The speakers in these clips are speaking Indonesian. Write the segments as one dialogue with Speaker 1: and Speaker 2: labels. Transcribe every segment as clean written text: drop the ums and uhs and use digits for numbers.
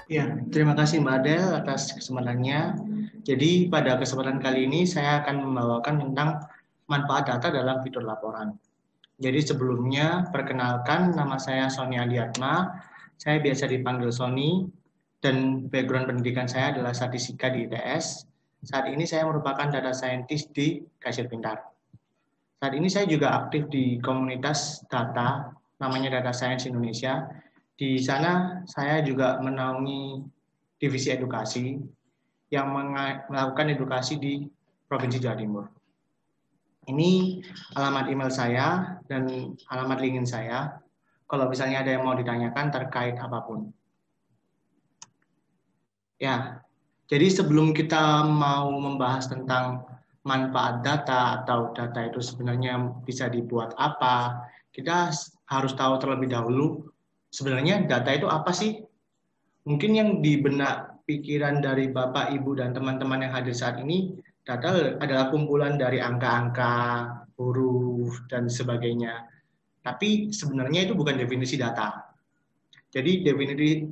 Speaker 1: Ya, terima kasih Mbak Adel atas kesempatannya. Jadi pada kesempatan kali ini saya akan membawakan tentang manfaat data dalam fitur laporan. Jadi sebelumnya, perkenalkan nama saya Sony Adiatma, saya biasa dipanggil Sony, dan background pendidikan saya adalah statistika di ITS. Saat ini saya merupakan data scientist di Kasir Pintar. Saat ini saya juga aktif di komunitas data, namanya Data Science Indonesia. Di sana saya juga menaungi divisi edukasi yang melakukan edukasi di Provinsi Jawa Timur. Ini alamat email saya dan alamat LinkedIn saya. Kalau misalnya ada yang mau ditanyakan terkait apapun. Ya, jadi sebelum kita mau membahas tentang manfaat data atau data itu sebenarnya bisa dibuat apa, kita harus tahu terlebih dahulu sebenarnya data itu apa sih? Mungkin yang di benak pikiran dari Bapak, Ibu, dan teman-teman yang hadir saat ini, data adalah kumpulan dari angka-angka, huruf, dan sebagainya. Tapi sebenarnya itu bukan definisi data. Jadi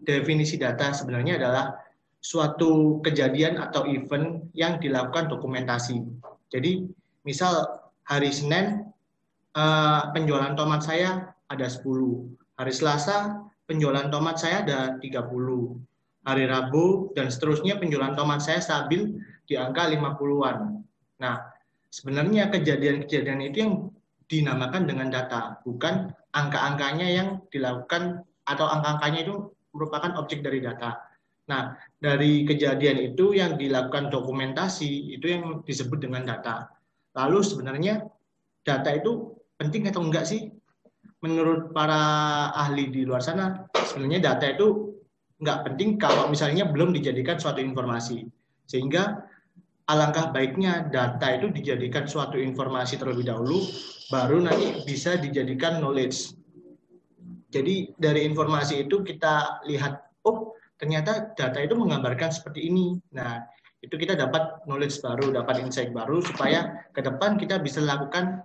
Speaker 1: definisi data sebenarnya adalah suatu kejadian atau event yang dilakukan dokumentasi. Jadi misal hari Senin penjualan tomat saya ada 10. Hari Selasa penjualan tomat saya ada 30. Hari Rabu dan seterusnya penjualan tomat saya stabil di angka 50-an. Nah, sebenarnya kejadian-kejadian itu yang dinamakan dengan data, bukan angka-angkanya yang dilakukan atau angka-angkanya itu merupakan objek dari data. Nah, dari kejadian itu yang dilakukan dokumentasi itu yang disebut dengan data. Lalu sebenarnya data itu penting atau enggak sih? Menurut para ahli di luar sana, sebenarnya data itu enggak penting kalau misalnya belum dijadikan suatu informasi. Sehingga alangkah baiknya data itu dijadikan suatu informasi terlebih dahulu, baru nanti bisa dijadikan knowledge. Jadi dari informasi itu kita lihat, oh ternyata data itu menggambarkan seperti ini. Nah, itu kita dapat knowledge baru, dapat insight baru, supaya ke depan kita bisa lakukan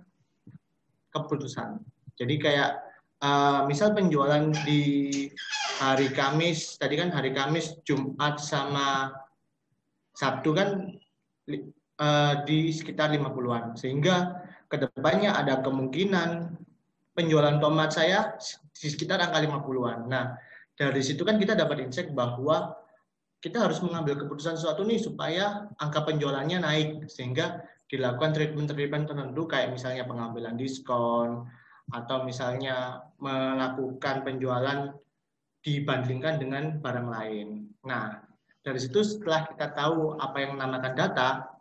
Speaker 1: keputusan. Jadi kayak misal penjualan di hari Kamis, tadi kan hari Kamis, Jumat, sama Sabtu kan di sekitar 50-an. Sehingga ke depannya ada kemungkinan penjualan tomat saya di sekitar angka 50-an. Nah, dari situ kan kita dapat insight bahwa kita harus mengambil keputusan sesuatu nih supaya angka penjualannya naik, sehingga dilakukan treatment-treatment tertentu kayak misalnya pengambilan diskon atau misalnya melakukan penjualan dibandingkan dengan barang lain. Nah, dari situ setelah kita tahu apa yang dinamakan data,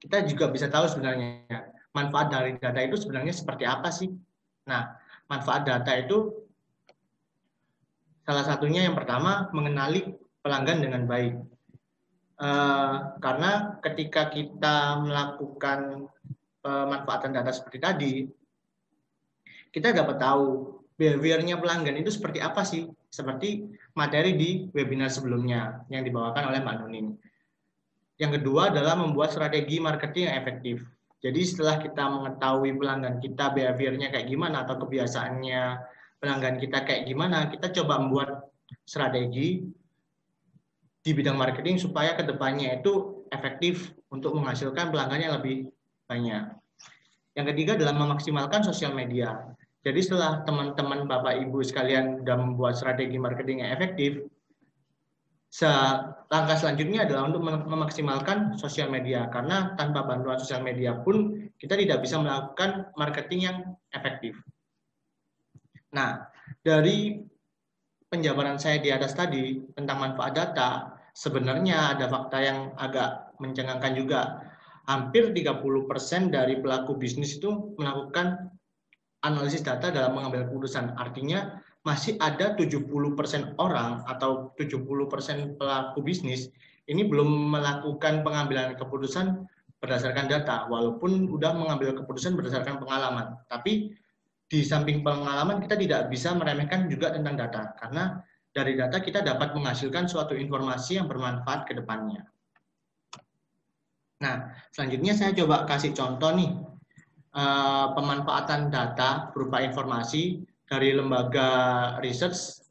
Speaker 1: kita juga bisa tahu sebenarnya manfaat dari data itu sebenarnya seperti apa sih. Nah, manfaat data itu salah satunya yang pertama mengenali pelanggan dengan baik. Karena ketika kita melakukan pemanfaatan data seperti tadi, kita dapat tahu behavior-nya pelanggan itu seperti apa sih, seperti materi di webinar sebelumnya yang dibawakan oleh Mbak Nuning. Yang kedua adalah membuat strategi marketing yang efektif. Jadi setelah kita mengetahui pelanggan kita behavior-nya kayak gimana atau kebiasaannya pelanggan kita kayak gimana, kita coba membuat strategi di bidang marketing supaya kedepannya itu efektif untuk menghasilkan pelanggan yang lebih banyak. Yang ketiga adalah memaksimalkan sosial media. Jadi setelah teman-teman Bapak Ibu sekalian sudah membuat strategi marketing yang efektif, langkah selanjutnya adalah untuk memaksimalkan sosial media, karena tanpa bantuan sosial media pun kita tidak bisa melakukan marketing yang efektif. Nah, dari penjabaran saya di atas tadi tentang manfaat data, sebenarnya ada fakta yang agak mencengangkan juga. Hampir 30% dari pelaku bisnis itu melakukan analisis data dalam mengambil keputusan. Artinya masih ada 70% orang atau 70% pelaku bisnis ini belum melakukan pengambilan keputusan berdasarkan data, walaupun sudah mengambil keputusan berdasarkan pengalaman. Tapi di samping pengalaman kita tidak bisa meremehkan juga tentang data, karena dari data kita dapat menghasilkan suatu informasi yang bermanfaat ke depannya. Nah, selanjutnya saya coba kasih contoh nih, pemanfaatan data berupa informasi dari lembaga research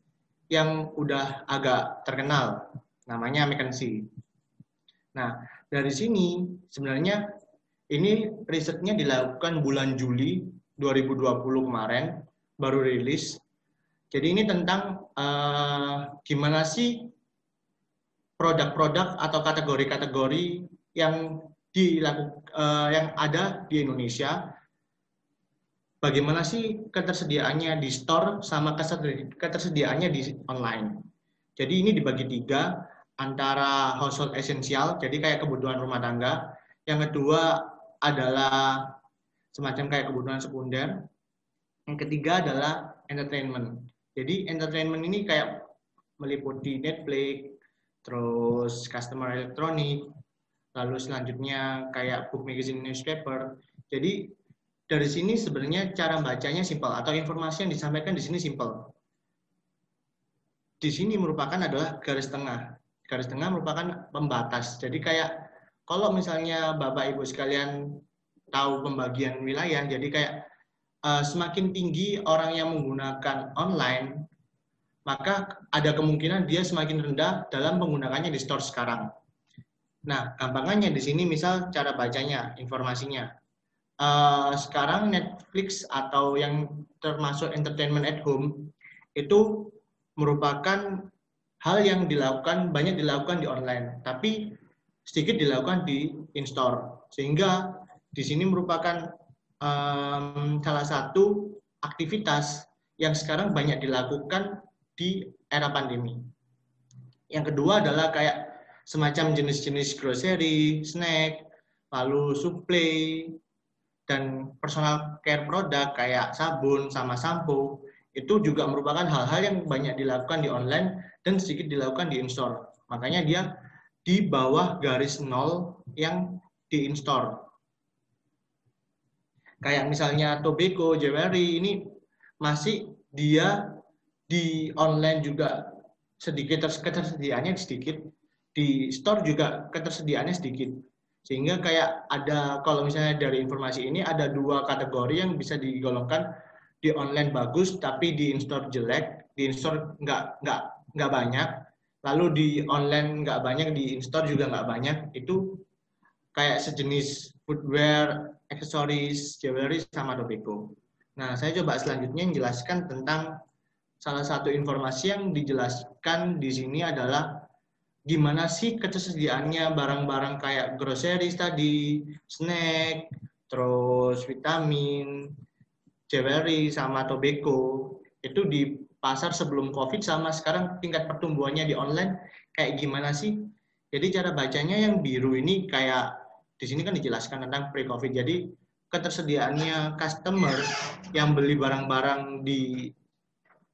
Speaker 1: yang udah agak terkenal, namanya McKinsey. Nah, dari sini sebenarnya ini risetnya dilakukan bulan Juli 2020 kemarin, baru rilis. Jadi ini tentang gimana sih produk-produk atau kategori-kategori yang yang ada di Indonesia, bagaimana sih ketersediaannya di store sama ketersediaannya di online. Jadi ini dibagi tiga, antara household essential, jadi kayak kebutuhan rumah tangga. Yang kedua adalah semacam kayak kebutuhan sekunder. Yang ketiga adalah entertainment. Jadi entertainment ini kayak meliputi Netflix, terus customer elektronik, lalu selanjutnya kayak book, magazine, newspaper. Jadi dari sini sebenarnya cara bacanya simpel, atau informasi yang disampaikan di sini simpel. Di sini merupakan adalah garis tengah. Garis tengah merupakan pembatas. Jadi kayak kalau misalnya Bapak Ibu sekalian tahu pembagian wilayah, jadi kayak semakin tinggi orang yang menggunakan online, maka ada kemungkinan dia semakin rendah dalam penggunakannya di store sekarang. Nah, gampangannya di sini misal cara bacanya, informasinya. Sekarang Netflix atau yang termasuk entertainment at home itu merupakan hal yang banyak dilakukan di online, tapi sedikit dilakukan di in-store. Sehingga di sini merupakan salah satu aktivitas yang sekarang banyak dilakukan di era pandemi. Yang kedua adalah kayak semacam jenis-jenis grocery, snack, lalu supply, dan personal care produk kayak sabun sama sampo, itu juga merupakan hal-hal yang banyak dilakukan di online dan sedikit dilakukan di in-store. Makanya dia di bawah garis nol yang di in-store. Kayak misalnya tobacco, jewelry, ini masih dia di online juga sedikit, ketersediaannya sedikit, di store juga ketersediaannya sedikit. Sehingga kayak ada, kalau misalnya dari informasi ini ada dua kategori yang bisa digolongkan, di online bagus tapi di in-store jelek, di in-store nggak banyak, lalu di online nggak banyak, di in-store juga nggak banyak. Itu kayak sejenis footwear, aksesoris, jewelry, sama tobacco. Nah, saya coba selanjutnya menjelaskan tentang salah satu informasi yang dijelaskan di sini adalah gimana sih ketersediaannya barang-barang kayak groceries tadi, snack, terus vitamin, jewelry, sama tobacco. Itu di pasar sebelum COVID sama sekarang tingkat pertumbuhannya di online kayak gimana sih? Jadi cara bacanya yang biru ini kayak di sini kan dijelaskan tentang pre-COVID. Jadi ketersediaannya customer yang beli barang-barang di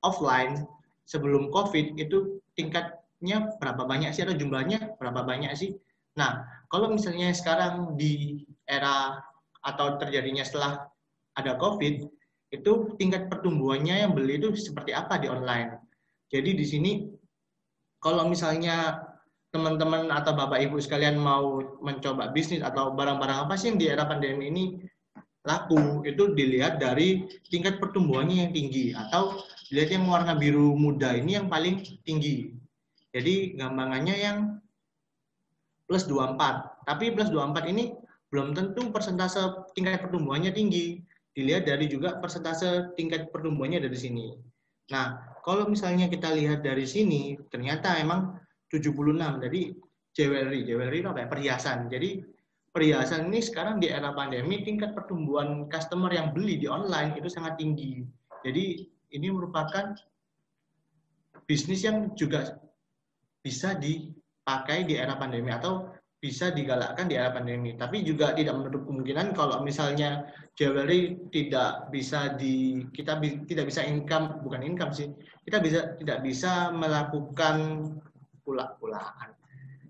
Speaker 1: offline sebelum COVID itu tingkatnya berapa banyak sih, atau jumlahnya berapa banyak sih. Nah, kalau misalnya sekarang di era atau terjadinya setelah ada COVID, itu tingkat pertumbuhannya yang beli itu seperti apa di online. Jadi di sini kalau misalnya teman-teman atau Bapak Ibu sekalian mau mencoba bisnis atau barang-barang apa sih yang di era pandemi ini laku, itu dilihat dari tingkat pertumbuhannya yang tinggi, atau dilihat yang warna biru muda ini yang paling tinggi. Jadi gampangannya yang plus 24. Tapi plus 24 ini belum tentu persentase tingkat pertumbuhannya tinggi. Dilihat dari juga persentase tingkat pertumbuhannya dari sini. Nah, kalau misalnya kita lihat dari sini, ternyata emang 76. Jadi jewelry apa ya? Perhiasan. Jadi perhiasan ini sekarang di era pandemi tingkat pertumbuhan customer yang beli di online itu sangat tinggi. Jadi ini merupakan bisnis yang juga bisa dipakai di era pandemi atau bisa digalakkan di era pandemi. Tapi juga tidak menutup kemungkinan kalau misalnya jewelry tidak bisa kita tidak bisa bukan income sih. Kita tidak bisa melakukan pula-pulaan.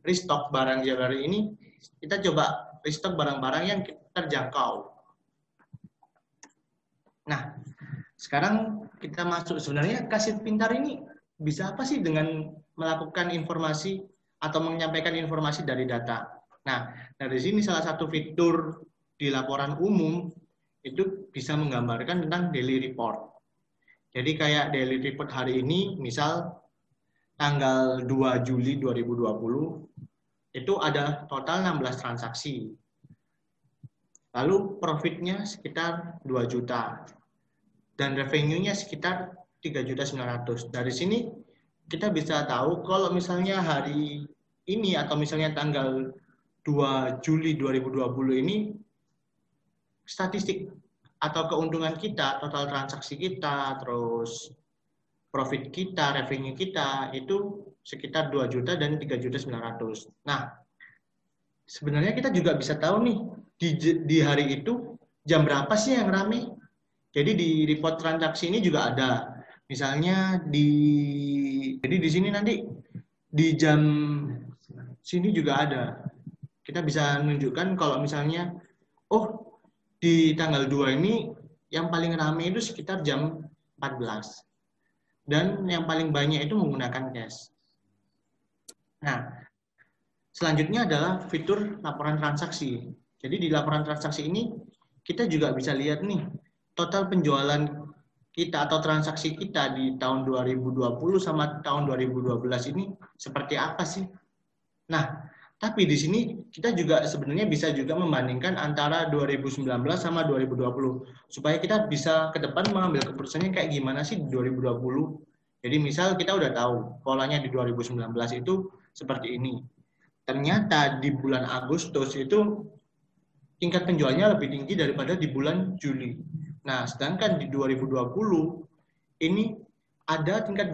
Speaker 1: Restock barang jewelry ini, kita coba restock barang-barang yang terjangkau. Nah, sekarang kita masuk, sebenarnya Kasih Pintar ini bisa apa sih dengan melakukan informasi atau menyampaikan informasi dari data. Nah, dari sini salah satu fitur di laporan umum itu bisa menggambarkan tentang daily report. Jadi kayak daily report hari ini, misal tanggal 2 Juli 2020, itu ada total 16 transaksi. Lalu profitnya sekitar 2 juta. Dan revenue-nya sekitar 3.900.000. Dari sini kita bisa tahu kalau misalnya hari ini atau misalnya tanggal 2 Juli 2020 ini statistik atau keuntungan kita, total transaksi kita, terus profit kita, revenue kita itu sekitar 2 juta dan 3.900.000. Nah, sebenarnya kita juga bisa tahu nih di hari itu jam berapa sih yang ramai. Jadi di report transaksi ini juga ada. Misalnya jadi di sini nanti di jam sini juga ada. Kita bisa menunjukkan kalau misalnya, oh di tanggal 2 ini yang paling ramai itu sekitar jam 14. Dan yang paling banyak itu menggunakan cash. Nah, selanjutnya adalah fitur laporan transaksi. Jadi di laporan transaksi ini kita juga bisa lihat nih total penjualan kita atau transaksi kita di tahun 2020 sama tahun 2012 ini seperti apa sih? Nah, tapi di sini kita juga sebenarnya bisa juga membandingkan antara 2019 sama 2020 supaya kita bisa ke depan mengambil keputusannya kayak gimana sih di 2020. Jadi misal kita udah tahu polanya di 2019 itu seperti ini. Ternyata di bulan Agustus itu tingkat penjualnya lebih tinggi daripada di bulan Juli. Nah, sedangkan di 2020 ini ada tingkat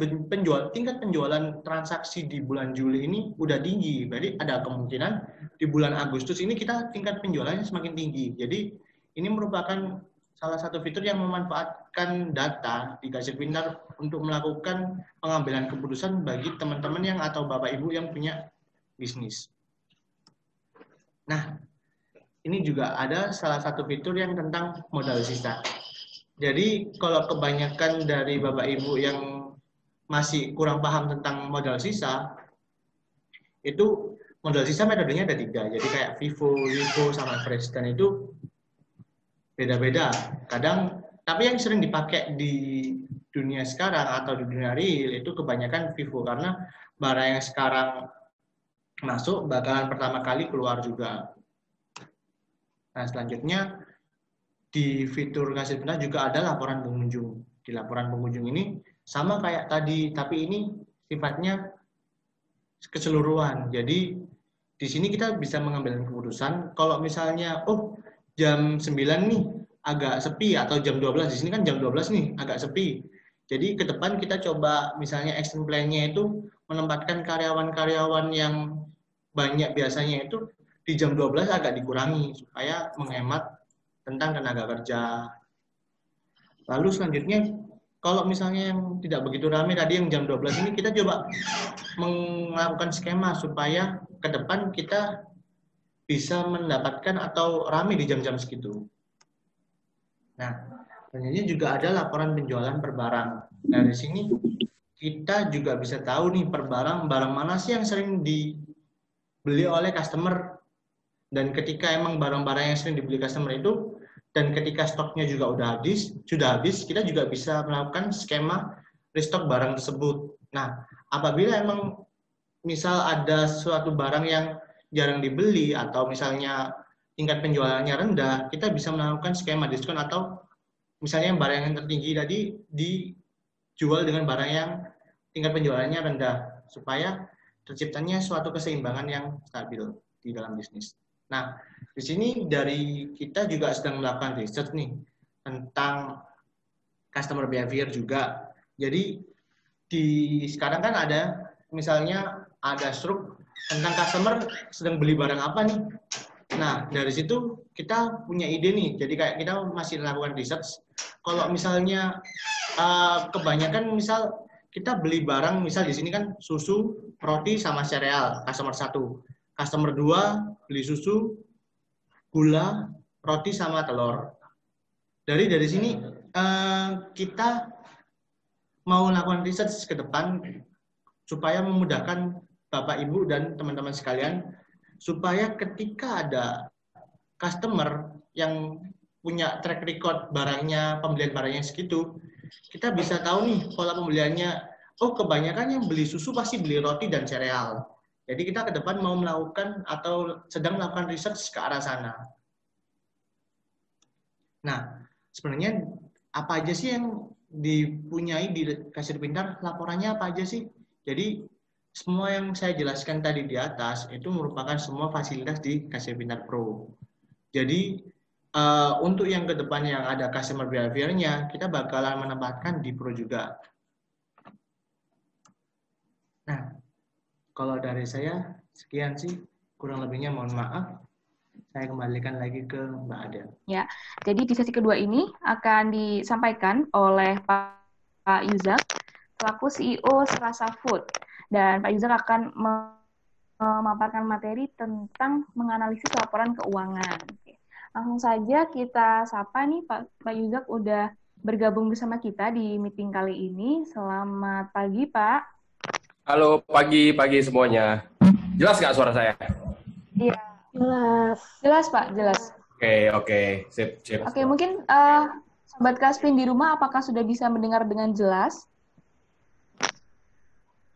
Speaker 1: penjualan transaksi di bulan Juli ini udah tinggi. Berarti ada kemungkinan di bulan Agustus ini kita tingkat penjualannya semakin tinggi. Jadi ini merupakan salah satu fitur yang memanfaatkan data di Gasir Pintar untuk melakukan pengambilan keputusan bagi teman-teman yang atau Bapak Ibu yang punya bisnis. Nah, ini juga ada salah satu fitur yang tentang modal sisa. Jadi kalau kebanyakan dari Bapak Ibu yang masih kurang paham tentang modal sisa, itu modal sisa metodenya ada 3. Jadi kayak Vivo, Livo, sama Fresh. Dan itu beda-beda. Kadang, tapi yang sering dipakai di dunia sekarang atau di dunia real itu kebanyakan Vivo. Karena barang yang sekarang masuk bakalan pertama kali keluar juga. Nah, selanjutnya di fitur Gasir Pintar juga ada laporan pengunjung. Di laporan pengunjung ini sama kayak tadi, tapi ini sifatnya keseluruhan. Jadi di sini kita bisa mengambil keputusan kalau misalnya jam 9 nih agak sepi atau jam 12, di sini kan jam 12 nih agak sepi. Jadi ke depan kita coba misalnya action plan-nya itu menempatkan karyawan-karyawan yang banyak biasanya itu di jam 12 agak dikurangi supaya menghemat tentang tenaga kerja. Lalu selanjutnya, kalau misalnya yang tidak begitu ramai tadi yang jam 12 ini, kita coba melakukan skema supaya ke depan kita bisa mendapatkan atau ramai di jam-jam segitu. Nah, selanjutnya juga ada laporan penjualan per barang. Dari sini kita juga bisa tahu nih per barang mana sih yang sering dibeli oleh customer. Dan ketika emang barang-barang yang sering dibeli customer itu, dan ketika stoknya juga sudah habis, kita juga bisa melakukan skema restock barang tersebut. Nah, apabila emang misal ada suatu barang yang jarang dibeli atau misalnya tingkat penjualannya rendah, kita bisa melakukan skema diskon atau misalnya barang yang tertinggi tadi dijual dengan barang yang tingkat penjualannya rendah supaya terciptanya suatu keseimbangan yang stabil di dalam bisnis. Nah, di sini dari kita juga sedang melakukan riset nih tentang customer behavior juga. Jadi sekarang kan ada misalnya ada struk tentang customer sedang beli barang apa nih. Nah, dari situ kita punya ide nih. Jadi kayak kita masih melakukan research. Kalau misalnya kebanyakan misal kita beli barang, misal di sini kan susu, roti, sama sereal, customer 1. Customer 2 beli susu, gula, roti, sama telur. Dari sini kita mau lakukan research ke depan supaya memudahkan Bapak, Ibu, dan teman-teman sekalian supaya ketika ada customer yang punya track record pembelian barangnya segitu, kita bisa tahu nih pola pembeliannya. Oh, kebanyakan yang beli susu pasti beli roti dan sereal. Jadi kita ke depan mau melakukan atau sedang melakukan research ke arah sana. Nah, sebenarnya apa aja sih yang dipunyai di Kasir Pintar? Laporannya apa aja sih? Jadi semua yang saya jelaskan tadi di atas itu merupakan semua fasilitas di Kasir Pintar Pro. Jadi untuk yang ke depan yang ada customer behavior-nya, kita bakalan menempatkan di Pro juga. Nah, kalau dari saya sekian sih, kurang lebihnya mohon maaf. Saya kembalikan lagi ke Mbak Adel.
Speaker 2: Ya, jadi di sesi kedua ini akan disampaikan oleh Pak Yuzak selaku CEO Serasa Food, dan Pak Yuzak akan memaparkan materi tentang menganalisis laporan keuangan. Oke. Langsung saja kita sapa nih Pak Yuzak udah bergabung bersama kita di meeting kali ini. Selamat pagi Pak.
Speaker 3: Halo, pagi semuanya. Jelas nggak suara saya?
Speaker 2: Iya. Jelas Pak, jelas.
Speaker 3: Oke, sip.
Speaker 2: Oke, mungkin Sobat Kaspin di rumah apakah sudah bisa mendengar dengan jelas?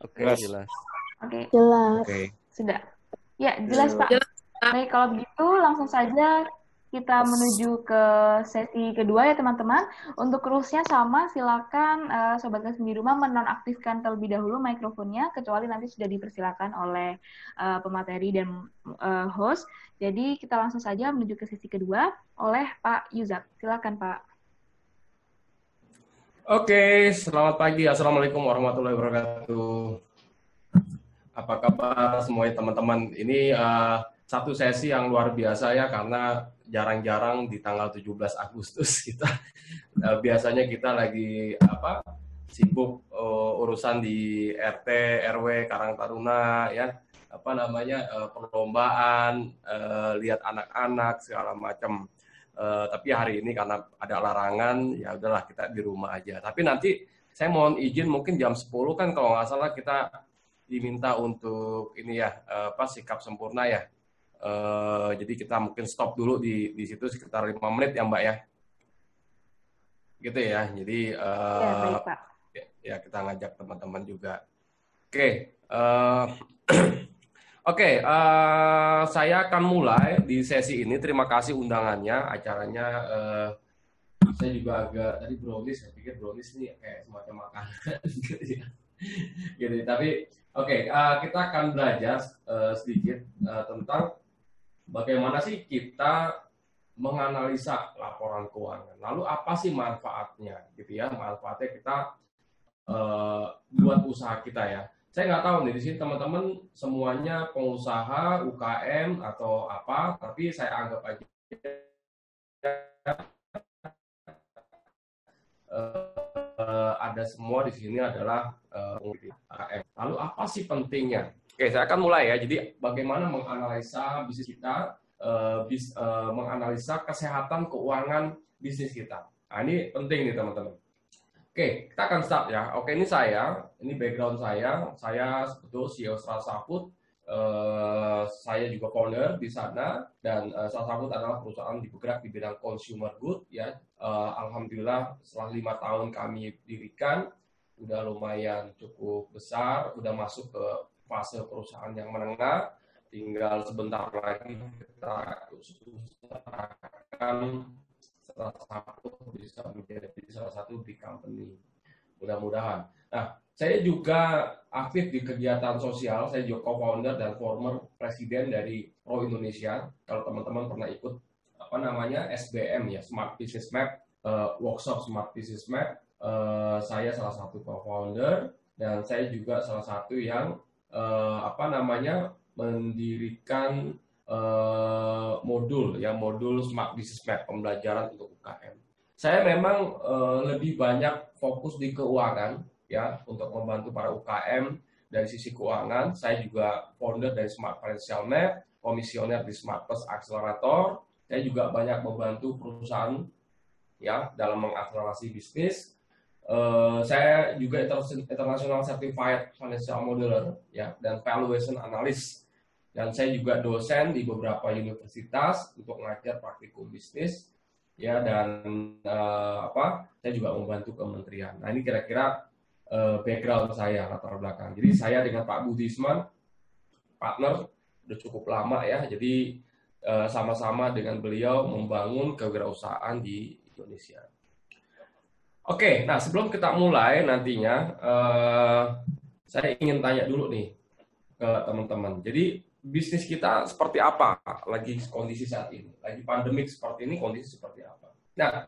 Speaker 4: Oke, jelas.
Speaker 2: Oke.
Speaker 4: Jelas.
Speaker 3: Oke.
Speaker 2: Sudah. Ya, jelas Pak. Baik, kalau begitu langsung saja kita menuju ke sesi kedua ya teman-teman. Untuk rules-nya sama, silakan Sobat Kaspin di rumah menonaktifkan terlebih dahulu mikrofonnya, kecuali nanti sudah dipersilakan oleh pemateri dan host. Jadi kita langsung saja menuju ke sesi kedua oleh Pak Yuzak. Silakan Pak.
Speaker 3: Oke, selamat pagi. Assalamualaikum warahmatullahi wabarakatuh. Apa kabar semuanya teman-teman? Ini satu sesi yang luar biasa ya, karena jarang-jarang di tanggal 17 Agustus kita biasanya kita lagi sibuk urusan di RT, RW, Karang Taruna ya, perlombaan, lihat anak-anak segala macam. Tapi hari ini karena ada larangan, ya udahlah kita di rumah aja. Tapi nanti saya mohon izin mungkin jam 10 kan kalau nggak salah kita diminta untuk ini ya, sikap sempurna ya. Jadi kita mungkin stop dulu di situ sekitar 5 menit ya Mbak ya. Gitu ya. Jadi
Speaker 2: ya, baik, Pak.
Speaker 3: Ya kita ngajak teman-teman juga. Oke, saya akan mulai di sesi ini. Terima kasih undangannya, acaranya. Saya juga agak tadi brownies, saya pikir brownies ini kayak semacam makanan gitu ya. Gitu. Tapi kita akan belajar sedikit tentang bagaimana sih kita menganalisa laporan keuangan. Lalu apa sih manfaatnya, gitu ya? Manfaatnya kita buat usaha kita ya. Saya nggak tahu nih di sini teman-teman semuanya pengusaha, UKM atau apa, tapi saya anggap aja ada semua di sini adalah UKM. Lalu apa sih pentingnya? Oke, saya akan mulai ya. Jadi bagaimana menganalisa bisnis kita, menganalisa kesehatan keuangan bisnis kita. Nah, ini penting nih teman-teman. Oke, kita akan start ya. Oke, ini background saya betul CEO Serasa Food. Saya juga founder di sana, dan Serasa Food adalah perusahaan bergerak di bidang consumer good ya. Alhamdulillah setelah 5 tahun kami dirikan, udah lumayan cukup besar, udah masuk ke fase perusahaan yang menengah. Tinggal sebentar lagi kita usahakan Serasa Food bisa menjadi salah satu big company, mudah-mudahan. Nah, saya juga aktif di kegiatan sosial. Saya juga co-founder dan former presiden dari Pro Indonesia. Kalau teman-teman pernah ikut SBM ya, Smart Business Map, workshop Smart Business Map, saya salah satu co-founder, dan saya juga salah satu yang mendirikan modul Smart Business Map, pembelajaran untuk UKM. Saya memang lebih banyak fokus di keuangan ya, untuk membantu para UKM dari sisi keuangan. Saya juga founder dari Smart Financial Map, komisioner di Smart Plus Accelerator. Saya juga banyak membantu perusahaan ya dalam mengakselerasi bisnis. Saya juga International Certified Financial Modeler ya, dan Valuation Analyst. Dan saya juga dosen di beberapa universitas untuk mengajar praktikum bisnis. ya, dan saya juga membantu kementerian. Nah, ini kira-kira background saya, latar belakang. Jadi saya dengan Pak Budisman partner udah cukup lama ya. Jadi sama-sama dengan beliau membangun kewirausahaan di Indonesia. Oke, nah sebelum kita mulai nantinya, saya ingin tanya dulu nih ke teman-teman. Jadi bisnis kita seperti apa lagi kondisi saat ini? Lagi pandemik seperti ini, kondisi seperti apa? Nah,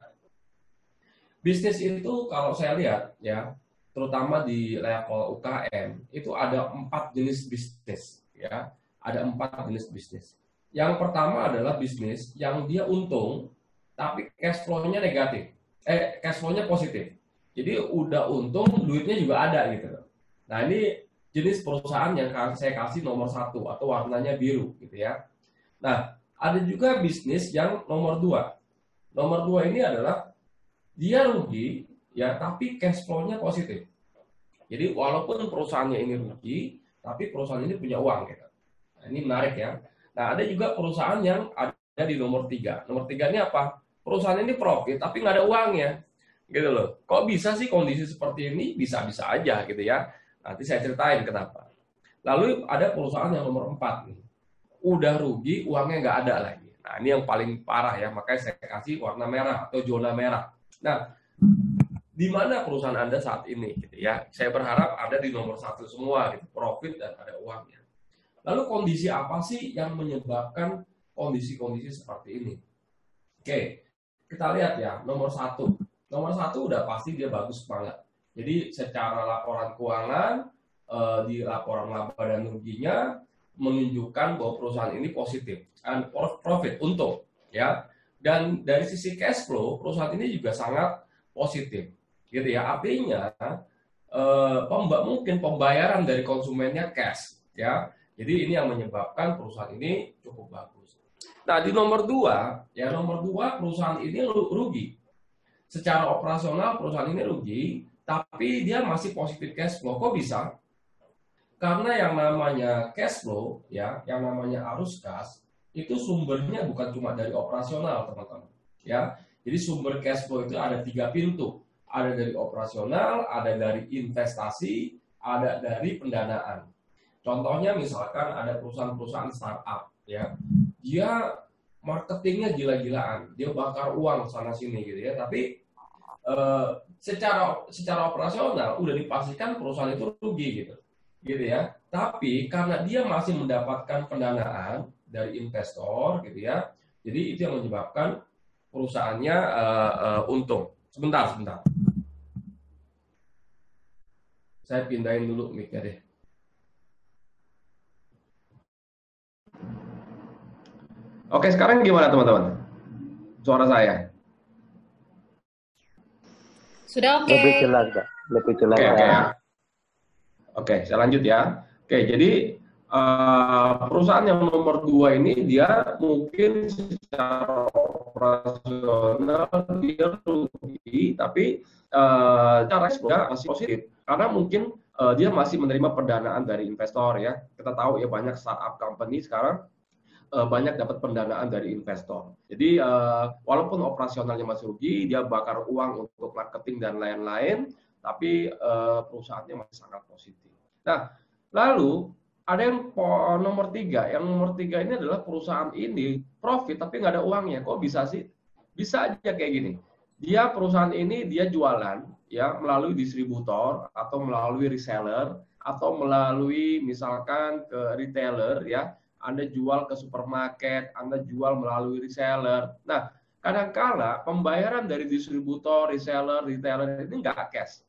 Speaker 3: bisnis itu kalau saya lihat ya, terutama di level UKM, itu ada 4 jenis bisnis ya. Ada 4 jenis bisnis. Yang pertama adalah bisnis yang dia untung, tapi cash flow-nya negatif. Cash flow-nya positif. Jadi udah untung, duitnya juga ada gitu. Nah, ini jenis perusahaan yang saya kasih nomor 1 atau warnanya biru gitu ya. Nah, ada juga bisnis yang nomor 2. Nomor 2 ini adalah dia rugi ya, tapi cash flow-nya positif. Jadi walaupun perusahaannya ini rugi, tapi perusahaan ini punya uang gitu. Nah, ini menarik ya. Nah, ada juga perusahaan yang ada di nomor 3. Nomor 3 ini apa? Perusahaan ini profit tapi nggak ada uangnya, gitu loh. Kok bisa sih kondisi seperti ini? Bisa-bisa aja gitu ya. Nanti saya ceritain kenapa. Lalu ada perusahaan yang nomor 4 nih. Udah rugi, uangnya nggak ada lagi. Nah, ini yang paling parah ya. Makanya saya kasih warna merah atau zona merah. Nah, di mana perusahaan Anda saat ini gitu ya? Saya berharap ada di nomor 1 semua gitu, profit dan ada uangnya. Lalu kondisi apa sih yang menyebabkan kondisi-kondisi seperti ini? Oke. Kita lihat ya, nomor 1. Nomor 1 udah pasti dia bagus banget. Jadi secara laporan keuangan, di laporan laba dan ruginya, menunjukkan bahwa perusahaan ini positif. Profit, untung. Ya. Dan dari sisi cash flow, perusahaan ini juga sangat positif. Gitu ya. Artinya, mungkin pembayaran dari konsumennya cash. Ya. Jadi ini yang menyebabkan perusahaan ini cukup bagus. Nah, di nomor 2, ya nomor 2 perusahaan ini rugi. Secara operasional perusahaan ini rugi, tapi dia masih positif cash flow. Kok bisa? Karena yang namanya cash flow, ya, yang namanya arus kas, itu sumbernya bukan cuma dari operasional, teman-teman. Ya, jadi sumber cash flow itu ada 3 pintu. Ada dari operasional, ada dari investasi, ada dari pendanaan. Contohnya misalkan ada perusahaan-perusahaan startup, ya. Dia marketingnya gila-gilaan, dia bakar uang sana sini gitu ya. Tapi secara operasional udah dipastikan perusahaan itu rugi gitu ya. Tapi karena dia masih mendapatkan pendanaan dari investor gitu ya, jadi itu yang menyebabkan perusahaannya untung. Sebentar. Saya pindahin dulu mic-nya deh. Oke, sekarang gimana teman-teman? Suara saya?
Speaker 4: Sudah oke.
Speaker 5: Lebih jelas, Pak. Lebih jelas.
Speaker 3: Oke, saya lanjut ya. Oke, jadi perusahaan yang nomor 2 ini dia mungkin secara operasional dia rugi, tapi cara ekspor masih positif karena mungkin dia masih menerima pendanaan dari investor ya. Kita tahu ya banyak startup company sekarang banyak dapat pendanaan dari investor. Jadi walaupun operasionalnya masih rugi, dia bakar uang untuk marketing dan lain-lain, tapi perusahaannya masih sangat positif. Nah, lalu ada yang nomor 3. Yang nomor 3 ini adalah perusahaan ini profit tapi nggak ada uangnya. Kok bisa sih? Bisa aja kayak gini. Dia perusahaan ini dia jualan ya melalui distributor atau melalui reseller atau melalui misalkan ke retailer ya. Anda jual ke supermarket, Anda jual melalui reseller. Nah, kadang-kala pembayaran dari distributor, reseller, retailer ini nggak cash.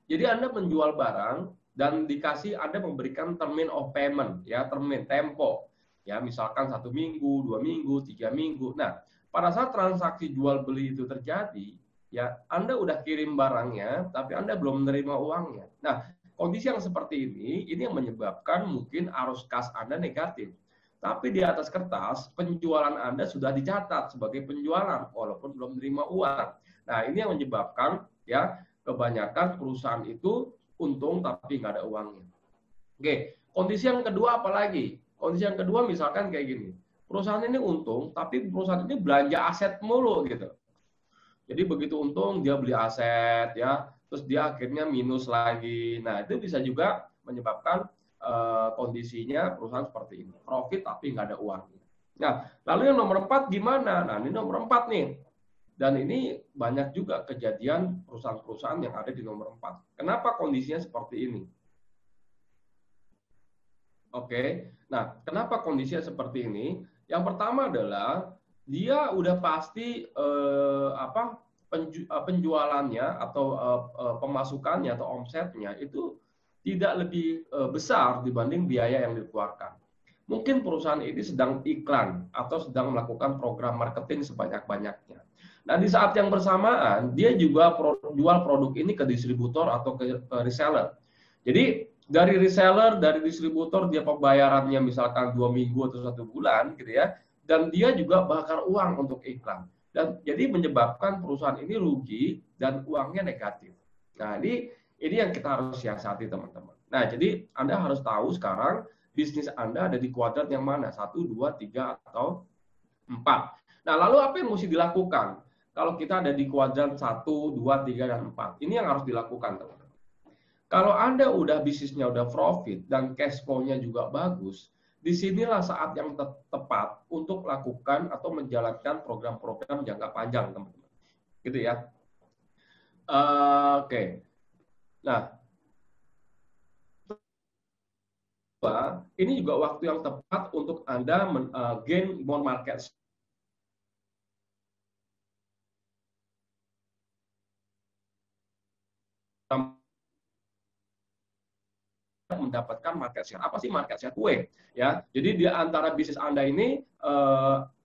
Speaker 3: Jadi Anda menjual barang dan dikasih Anda memberikan termin of payment, ya termin tempo, ya misalkan 1 minggu, 2 minggu, 3 minggu. Nah, pada saat transaksi jual beli itu terjadi, ya Anda udah kirim barangnya, tapi Anda belum menerima uangnya. Nah, kondisi yang seperti ini yang menyebabkan mungkin arus kas Anda negatif. Tapi di atas kertas, penjualan Anda sudah dicatat sebagai penjualan, walaupun belum menerima uang. Nah, ini yang menyebabkan ya kebanyakan perusahaan itu untung tapi nggak ada uangnya. Oke, kondisi yang kedua apa lagi? Kondisi yang kedua misalkan kayak gini. perusahaan ini untung, tapi perusahaan ini belanja aset mulu gitu. Jadi begitu untung dia beli aset ya, terus dia akhirnya minus lagi. Nah itu bisa juga menyebabkan kondisinya perusahaan seperti ini, profit tapi nggak ada uangnya. Nah lalu yang nomor 4 gimana? Nah ini nomor 4 nih, dan ini banyak juga kejadian perusahaan-perusahaan yang ada di nomor 4. Kenapa kondisinya seperti ini? Oke, nah kenapa kondisinya seperti ini? Yang pertama adalah dia udah pasti penjualannya atau pemasukannya atau omsetnya itu tidak lebih besar dibanding biaya yang dikeluarkan. Mungkin perusahaan ini sedang iklan atau sedang melakukan program marketing sebanyak-banyaknya. Nah, di saat yang bersamaan dia juga jual produk ini ke distributor atau ke reseller. Jadi dari reseller, dari distributor dia pembayarannya misalkan 2 minggu atau 1 bulan gitu ya, dan dia juga bakar uang untuk iklan. Dan jadi menyebabkan perusahaan ini rugi dan uangnya negatif. Nah, ini yang kita harus siasati teman-teman. Nah, jadi Anda harus tahu sekarang bisnis Anda ada di kuadran yang mana, 1, 2, 3, atau 4. Nah, lalu apa yang mesti dilakukan? Kalau kita ada di kuadran 1, 2, 3, dan 4. Ini yang harus dilakukan teman-teman. Kalau Anda udah bisnisnya udah profit dan cash flow-nya juga bagus, disinilah saat yang tepat untuk lakukan atau menjalankan program-program jangka panjang, teman-teman. Gitu ya. Oke. Nah, ini juga waktu yang tepat untuk Anda gain more market share. Mendapatkan market share. Apa sih market share? Kue, ya. Jadi di antara bisnis Anda ini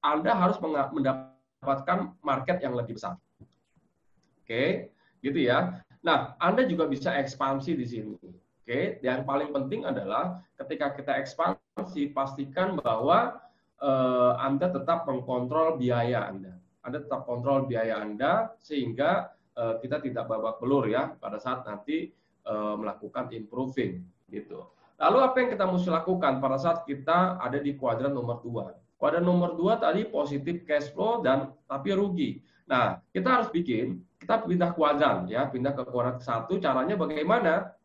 Speaker 3: Anda harus mendapatkan market yang lebih besar. Oke, gitu ya. Nah, Anda juga bisa ekspansi di sini. Oke, yang paling penting adalah ketika kita ekspansi pastikan bahwa Anda tetap mengkontrol biaya Anda. Anda tetap kontrol biaya Anda sehingga kita tidak babak belur ya pada saat nanti melakukan improving gitu. Lalu apa yang kita mesti lakukan pada saat kita ada di kuadran nomor 2? Kuadran nomor 2 tadi positif cash flow dan tapi rugi. Nah, kita harus kita pindah kuadran ya, pindah ke kuadran 1. Caranya bagaimana?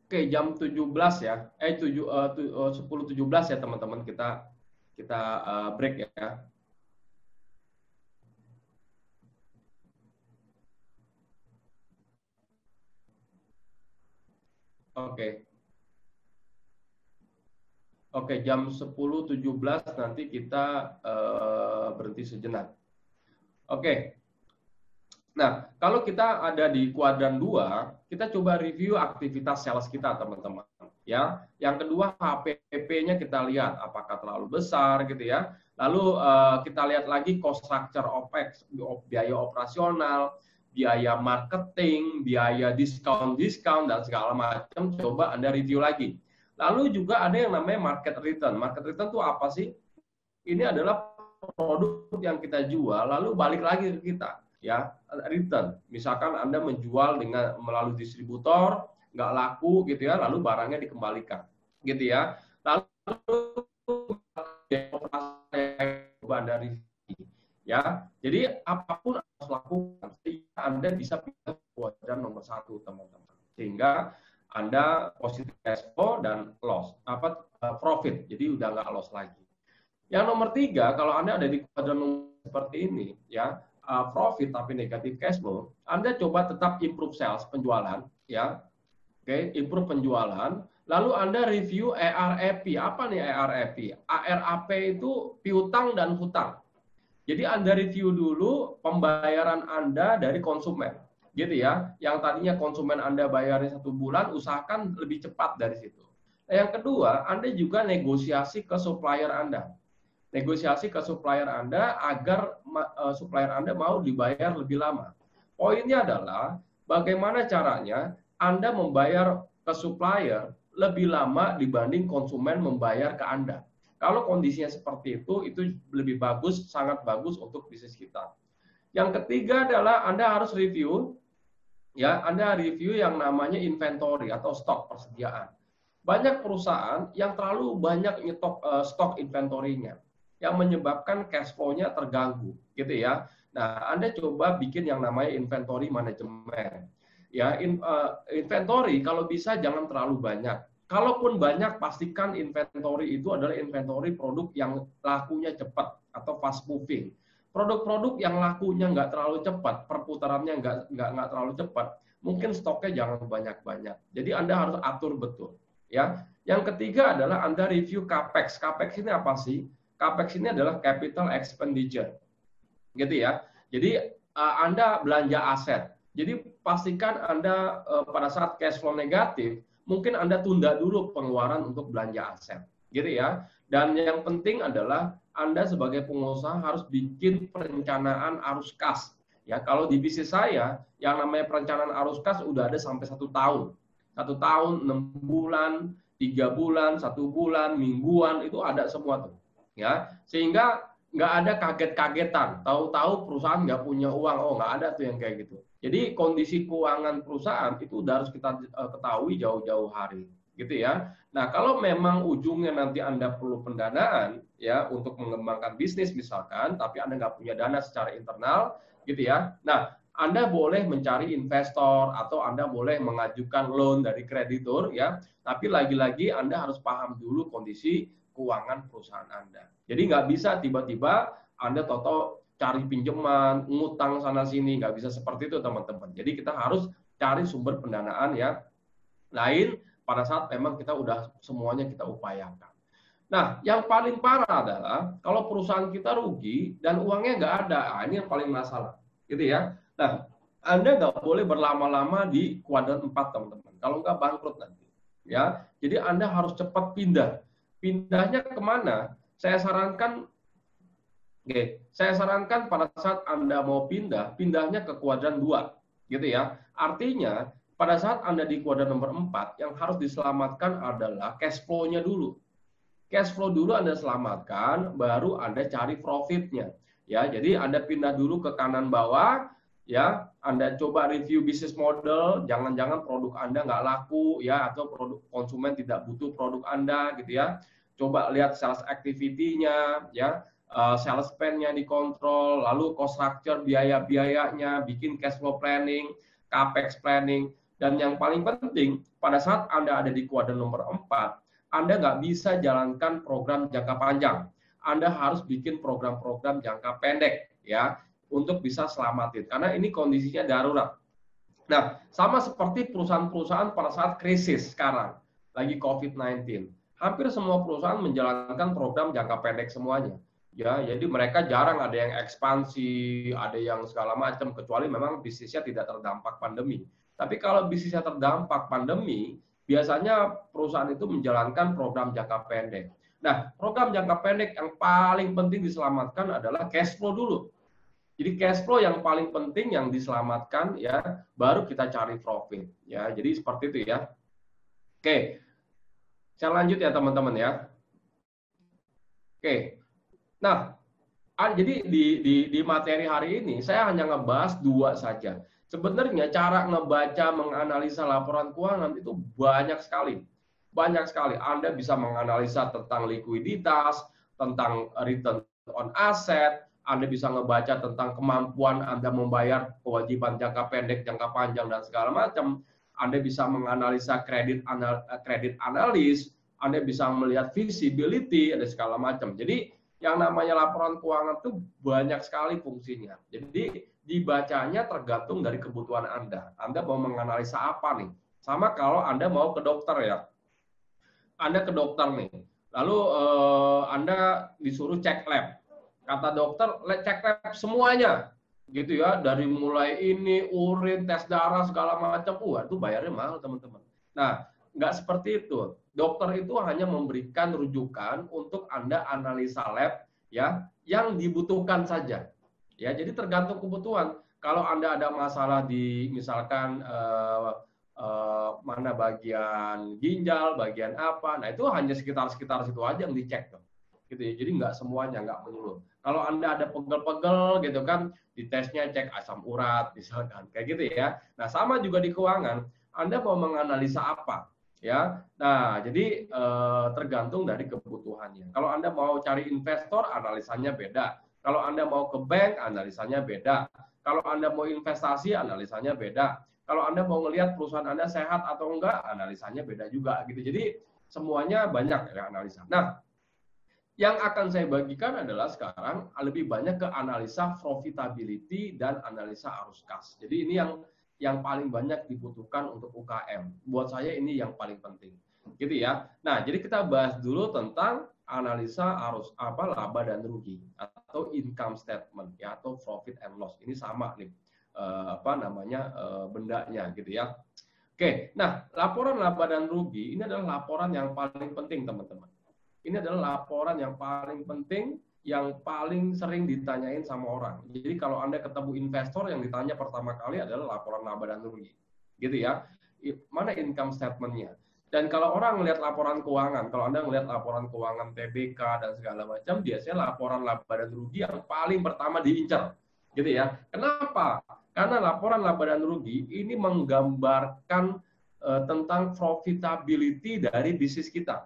Speaker 3: Oke, jam 17 ya. 10.17 ya teman-teman, kita break ya. Oke, jam 10.17 nanti kita berhenti sejenak. Oke. Nah, kalau kita ada di kuadran 2, kita coba review aktivitas sales kita, teman-teman. Ya, yang kedua HPP-nya kita lihat apakah terlalu besar gitu ya. Lalu kita lihat lagi cost structure OPEX, biaya operasional, biaya marketing, biaya diskon dan segala macam. Coba Anda review lagi. Lalu juga ada yang namanya market return. Market return itu apa sih? Ini adalah produk yang kita jual, lalu balik lagi ke kita. Ya, return. Misalkan Anda menjual melalui distributor, nggak laku gitu ya, lalu barangnya dikembalikan. Gitu ya. Lalu Anda review. Ya, jadi apapun harus lakukan sehingga Anda bisa pindah kuadran nomor 1, teman-teman. Sehingga Anda positif cash flow dan loss, profit, jadi udah nggak loss lagi. Yang nomor 3, kalau Anda ada di kuadran seperti ini, ya profit tapi negatif cash flow, Anda coba tetap improve sales, penjualan, ya, oke, improve penjualan. Lalu Anda review ARAP. Apa nih ARAP? ARAP itu piutang dan hutang. Jadi Anda review dulu pembayaran Anda dari konsumen. Gitu ya, yang tadinya konsumen Anda bayarnya 1 bulan, usahakan lebih cepat dari situ. Nah, yang kedua, Anda juga negosiasi ke supplier Anda. Negosiasi ke supplier Anda agar supplier Anda mau dibayar lebih lama. Poinnya adalah bagaimana caranya Anda membayar ke supplier lebih lama dibanding konsumen membayar ke Anda. Kalau kondisinya seperti itu lebih bagus, sangat bagus untuk bisnis kita. Yang ketiga adalah Anda harus review ya, Anda review yang namanya inventory atau stok persediaan. Banyak perusahaan yang terlalu banyak nyetok stok inventory-nya yang menyebabkan cash flow-nya terganggu, gitu ya. Nah, Anda coba bikin yang namanya inventory management. Ya, inventory kalau bisa jangan terlalu banyak. Kalaupun banyak, pastikan inventory itu adalah inventory produk yang lakunya cepat atau fast moving. Produk-produk yang lakunya nggak terlalu cepat, perputarannya nggak terlalu cepat, mungkin stoknya jangan banyak-banyak. Jadi Anda harus atur betul. Ya, yang ketiga adalah Anda review capex. Capex ini apa sih? Capex ini adalah capital expenditure, gitu ya. Jadi Anda belanja aset. Jadi pastikan Anda pada saat cash flow negatif, mungkin Anda tunda dulu pengeluaran untuk belanja aset, gitu ya. Dan yang penting adalah Anda sebagai pengusaha harus bikin perencanaan arus kas. Ya, kalau di bisnis saya, yang namanya perencanaan arus kas udah ada sampai 1 tahun. 1 tahun, 6 bulan, 3 bulan, 1 bulan, mingguan, itu ada semua tuh. Ya, sehingga nggak ada kaget-kagetan. Tahu-tahu perusahaan nggak punya uang, oh nggak ada tuh yang kayak gitu. Jadi kondisi keuangan perusahaan itu udah harus kita ketahui jauh-jauh hari, gitu ya. Nah, kalau memang ujungnya nanti Anda perlu pendanaan ya untuk mengembangkan bisnis misalkan, tapi Anda nggak punya dana secara internal, gitu ya. Nah, Anda boleh mencari investor atau Anda boleh mengajukan loan dari kreditur ya, tapi lagi-lagi Anda harus paham dulu kondisi keuangan perusahaan Anda. Jadi nggak bisa tiba-tiba Anda toto cari pinjaman, ngutang sana sini, nggak bisa seperti itu teman-teman. Jadi kita harus cari sumber pendanaan ya lain pada saat memang kita udah semuanya kita upayakan. Nah, yang paling parah adalah kalau perusahaan kita rugi dan uangnya nggak ada, nah, ini yang paling masalah, gitu ya. Nah, Anda nggak boleh berlama-lama di kuadran 4 teman-teman. Kalau nggak bangkrut nanti, ya. Jadi Anda harus cepat pindah. Pindahnya kemana? Saya sarankan pada saat Anda mau pindah, pindahnya ke kuadran 2, gitu ya. Artinya, pada saat Anda di kuadran nomor 4, yang harus diselamatkan adalah cash flow-nya dulu. Cash flow dulu Anda selamatkan, baru Anda cari profitnya. Ya, jadi Anda pindah dulu ke kanan bawah, ya. Anda coba review bisnis model, jangan-jangan produk Anda nggak laku, ya, atau produk konsumen tidak butuh produk Anda, gitu ya. Coba lihat sales activity-nya, ya, sales spend-nya dikontrol, lalu cost structure, biaya-biayanya, bikin cash flow planning, capex planning, dan yang paling penting, pada saat Anda ada di kuadran nomor 4, Anda nggak bisa jalankan program jangka panjang. Anda harus bikin program-program jangka pendek, ya, untuk bisa selamatin. Karena ini kondisinya darurat. Nah, sama seperti perusahaan-perusahaan pada saat krisis sekarang, lagi COVID-19. Hampir semua perusahaan menjalankan program jangka pendek semuanya. Ya, jadi mereka jarang ada yang ekspansi, ada yang segala macam, kecuali memang bisnisnya tidak terdampak pandemi. Tapi kalau bisnisnya terdampak pandemi, biasanya perusahaan itu menjalankan program jangka pendek. Nah, program jangka pendek yang paling penting diselamatkan adalah cash flow dulu. Jadi cash flow yang paling penting yang diselamatkan ya, baru kita cari profit ya. Jadi seperti itu ya. Oke. Saya lanjut ya teman-teman ya. Oke. Nah, jadi di materi hari ini saya hanya ngebahas 2 saja. Sebenarnya cara ngebaca, menganalisa laporan keuangan itu banyak sekali. Banyak sekali. Anda bisa menganalisa tentang likuiditas, tentang return on asset, Anda bisa ngebaca tentang kemampuan Anda membayar kewajiban jangka pendek, jangka panjang, dan segala macam. Anda bisa menganalisa kredit analis, Anda bisa melihat visibility, ada segala macam. Jadi yang namanya laporan keuangan itu banyak sekali fungsinya. Jadi dibacanya tergantung dari kebutuhan Anda. Anda mau menganalisa apa nih? Sama kalau Anda mau ke dokter ya. Anda ke dokter nih. Lalu Anda disuruh cek lab. Kata dokter, cek lab semuanya. Gitu ya, dari mulai ini, urin, tes darah, segala macam. Itu bayarnya mahal, teman-teman. Nah, nggak seperti itu. Dokter itu hanya memberikan rujukan untuk Anda analisa lab ya yang dibutuhkan saja. Ya, jadi tergantung kebutuhan. Kalau Anda ada masalah di misalkan mana bagian ginjal, bagian apa, nah itu hanya sekitar situ aja yang dicek tuh. gitu ya. Jadi nggak semuanya, nggak menyeluruh. Kalau Anda ada pegel-pegel gitu kan, di tesnya cek asam urat misalkan, kayak gitu ya. Nah, sama juga di keuangan, Anda mau menganalisa apa? Ya, nah jadi tergantung dari kebutuhannya. Kalau Anda mau cari investor, analisanya beda. Kalau Anda mau ke bank, analisanya beda. Kalau Anda mau investasi, analisanya beda. Kalau Anda mau ngelihat perusahaan Anda sehat atau enggak, analisanya beda juga gitu. Jadi semuanya banyak ya analisa. Nah, yang akan saya bagikan adalah sekarang lebih banyak ke analisa profitability dan analisa arus kas. Jadi ini yang paling banyak dibutuhkan untuk UKM. Buat saya ini yang paling penting. Gitu ya. Nah, jadi kita bahas dulu tentang analisa arus laba dan rugi atau income statement ya, atau profit and loss. Ini sama nih bendanya gitu ya. Oke, nah laporan laba dan rugi ini adalah laporan yang paling penting teman-teman. Ini adalah laporan yang paling penting, yang paling sering ditanyain sama orang. Jadi kalau Anda ketemu investor, yang ditanya pertama kali adalah laporan laba dan rugi. Gitu ya. Mana income statement-nya? Dan kalau orang melihat laporan keuangan, kalau Anda melihat laporan keuangan TBK dan segala macam, biasanya laporan laba dan rugi yang paling pertama diincar. Gitu ya. Kenapa? Karena laporan laba dan rugi ini menggambarkan tentang profitability dari bisnis kita.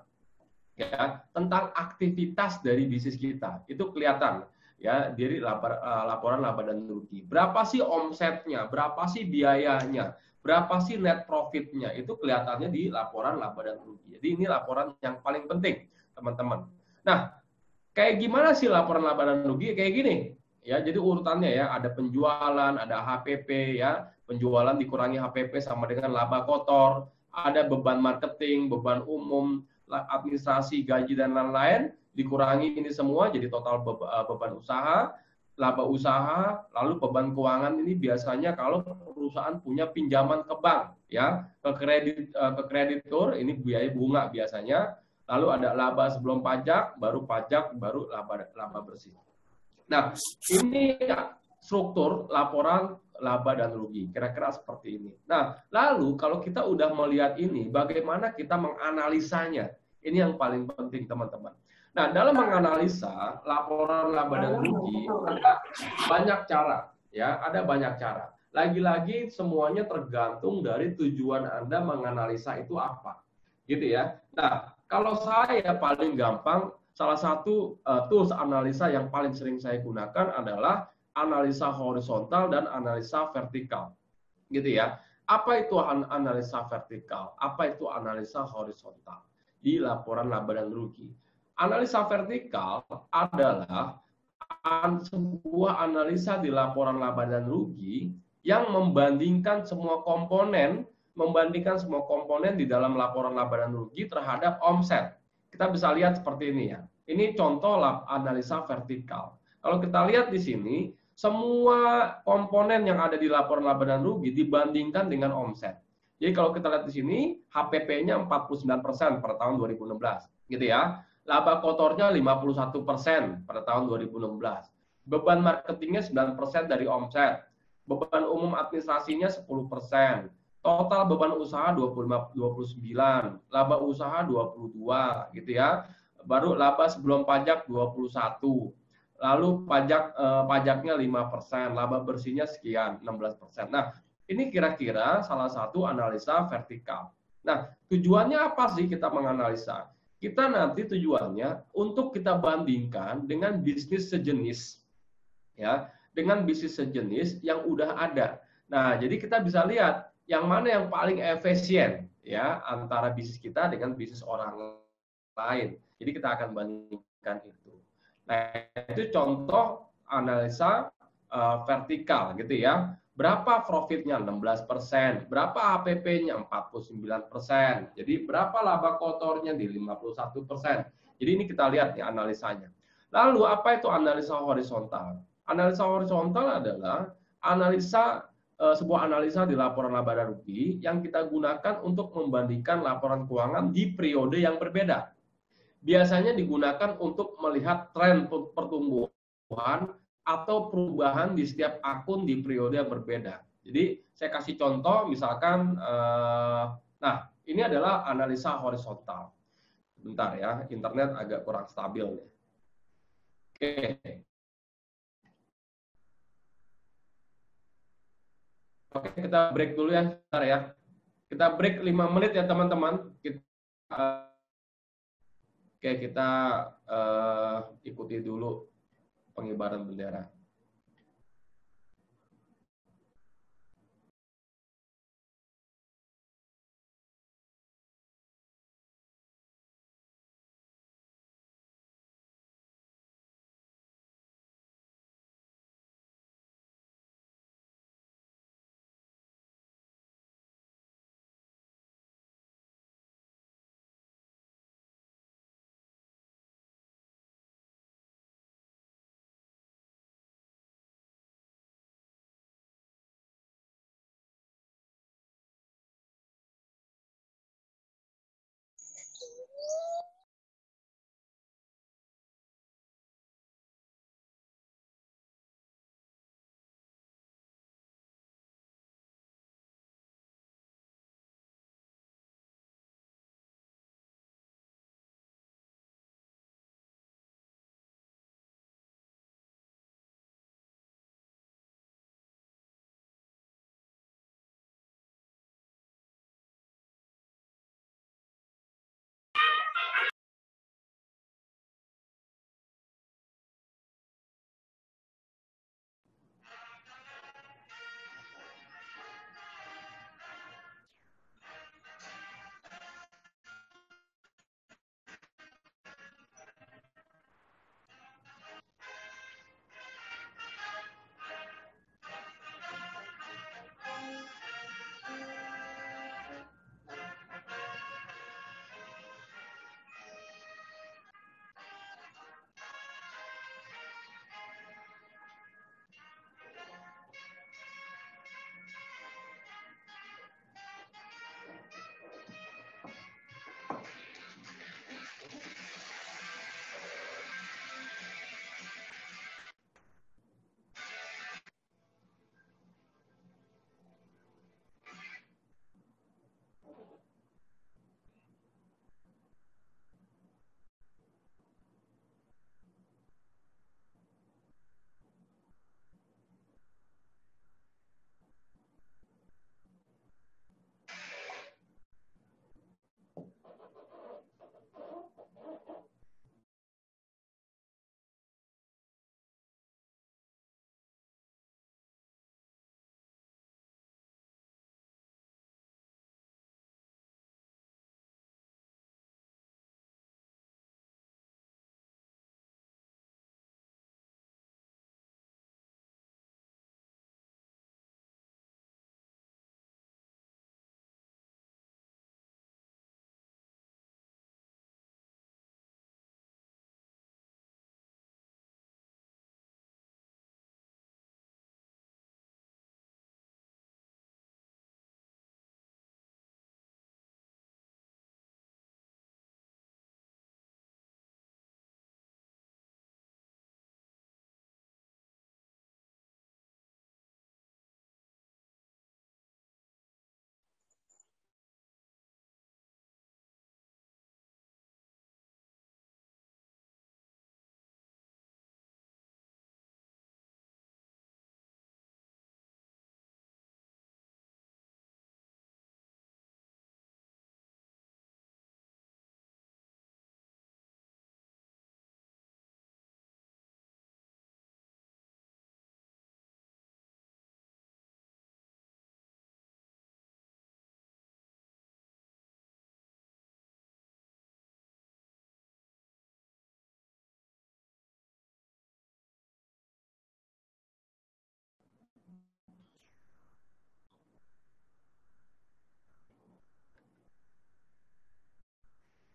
Speaker 3: Ya, tentang aktivitas dari bisnis kita itu kelihatan ya dari laporan laba dan rugi. Berapa sih omsetnya, berapa sih biayanya, berapa sih net profitnya, itu kelihatannya di laporan laba dan rugi. Jadi ini laporan yang paling penting teman-teman. Nah, kayak gimana sih laporan laba dan rugi? Kayak gini ya, jadi urutannya ya, ada penjualan, ada HPP ya, penjualan dikurangi HPP sama dengan laba kotor, ada beban marketing, beban umum, administrasi, gaji, dan lain-lain, dikurangi ini semua jadi total beban usaha, laba usaha, lalu beban keuangan ini biasanya kalau perusahaan punya pinjaman ke bank, ya, ke kreditur, ini biaya bunga biasanya, lalu ada laba sebelum pajak, baru laba bersih. Nah, ini struktur laporan laba dan rugi, kira-kira seperti ini. Nah, lalu kalau kita udah melihat ini, bagaimana kita menganalisanya? Ini yang paling penting, teman-teman. Nah, dalam menganalisa laporan laba dan rugi, ada banyak cara, ya, ada banyak cara. Lagi-lagi semuanya tergantung dari tujuan Anda menganalisa itu apa, gitu ya. Nah, kalau saya paling gampang, salah satu tools analisa yang paling sering saya gunakan adalah analisa horizontal dan analisa vertikal, gitu ya. Apa itu analisa vertikal? Apa itu analisa horizontal di laporan laba dan rugi? Analisa vertikal adalah sebuah analisa di laporan laba dan rugi yang membandingkan semua komponen di dalam laporan laba dan rugi terhadap omset. Kita bisa lihat seperti ini ya. Ini contoh analisa vertikal. Kalau kita lihat di sini, semua komponen yang ada di laporan laba dan rugi dibandingkan dengan omset. Jadi kalau kita lihat di sini, HPP-nya 49% pada tahun 2016, gitu ya. Laba kotornya 51% pada tahun 2016. Beban marketingnya 9% dari omset. Beban umum administrasinya 10%. Total beban usaha 29, laba usaha 22, gitu ya. Baru laba sebelum pajak 21. Lalu pajaknya 5%, laba bersihnya sekian, 16%. Nah, ini kira-kira salah satu analisa vertikal. Nah, tujuannya apa sih kita menganalisa? Kita nanti tujuannya untuk kita bandingkan dengan bisnis sejenis, ya, dengan bisnis sejenis yang udah ada. Nah, jadi kita bisa lihat yang mana yang paling efisien, ya, antara bisnis kita dengan bisnis orang lain. Jadi kita akan bandingkan itu. Nah, itu contoh analisa vertikal, gitu ya. Berapa profitnya? 16%. Berapa HPP-nya? 49%. Jadi berapa laba kotornya? Di 51%. Jadi ini kita lihat nih analisanya. Lalu apa itu analisa horizontal? Analisa horizontal adalah sebuah analisa di laporan laba dan rugi yang kita gunakan untuk membandingkan laporan keuangan di periode yang berbeda. Biasanya digunakan untuk melihat tren pertumbuhan atau perubahan di setiap akun di periode yang berbeda. Jadi saya kasih contoh, misalkan, nah ini adalah analisa horizontal. Bentar ya, internet agak kurang stabil nih. Oke. Oke, kita break dulu ya, sebentar ya. Kita break 5 menit ya teman-teman. Oke, kita ikuti dulu pengibaran bendera.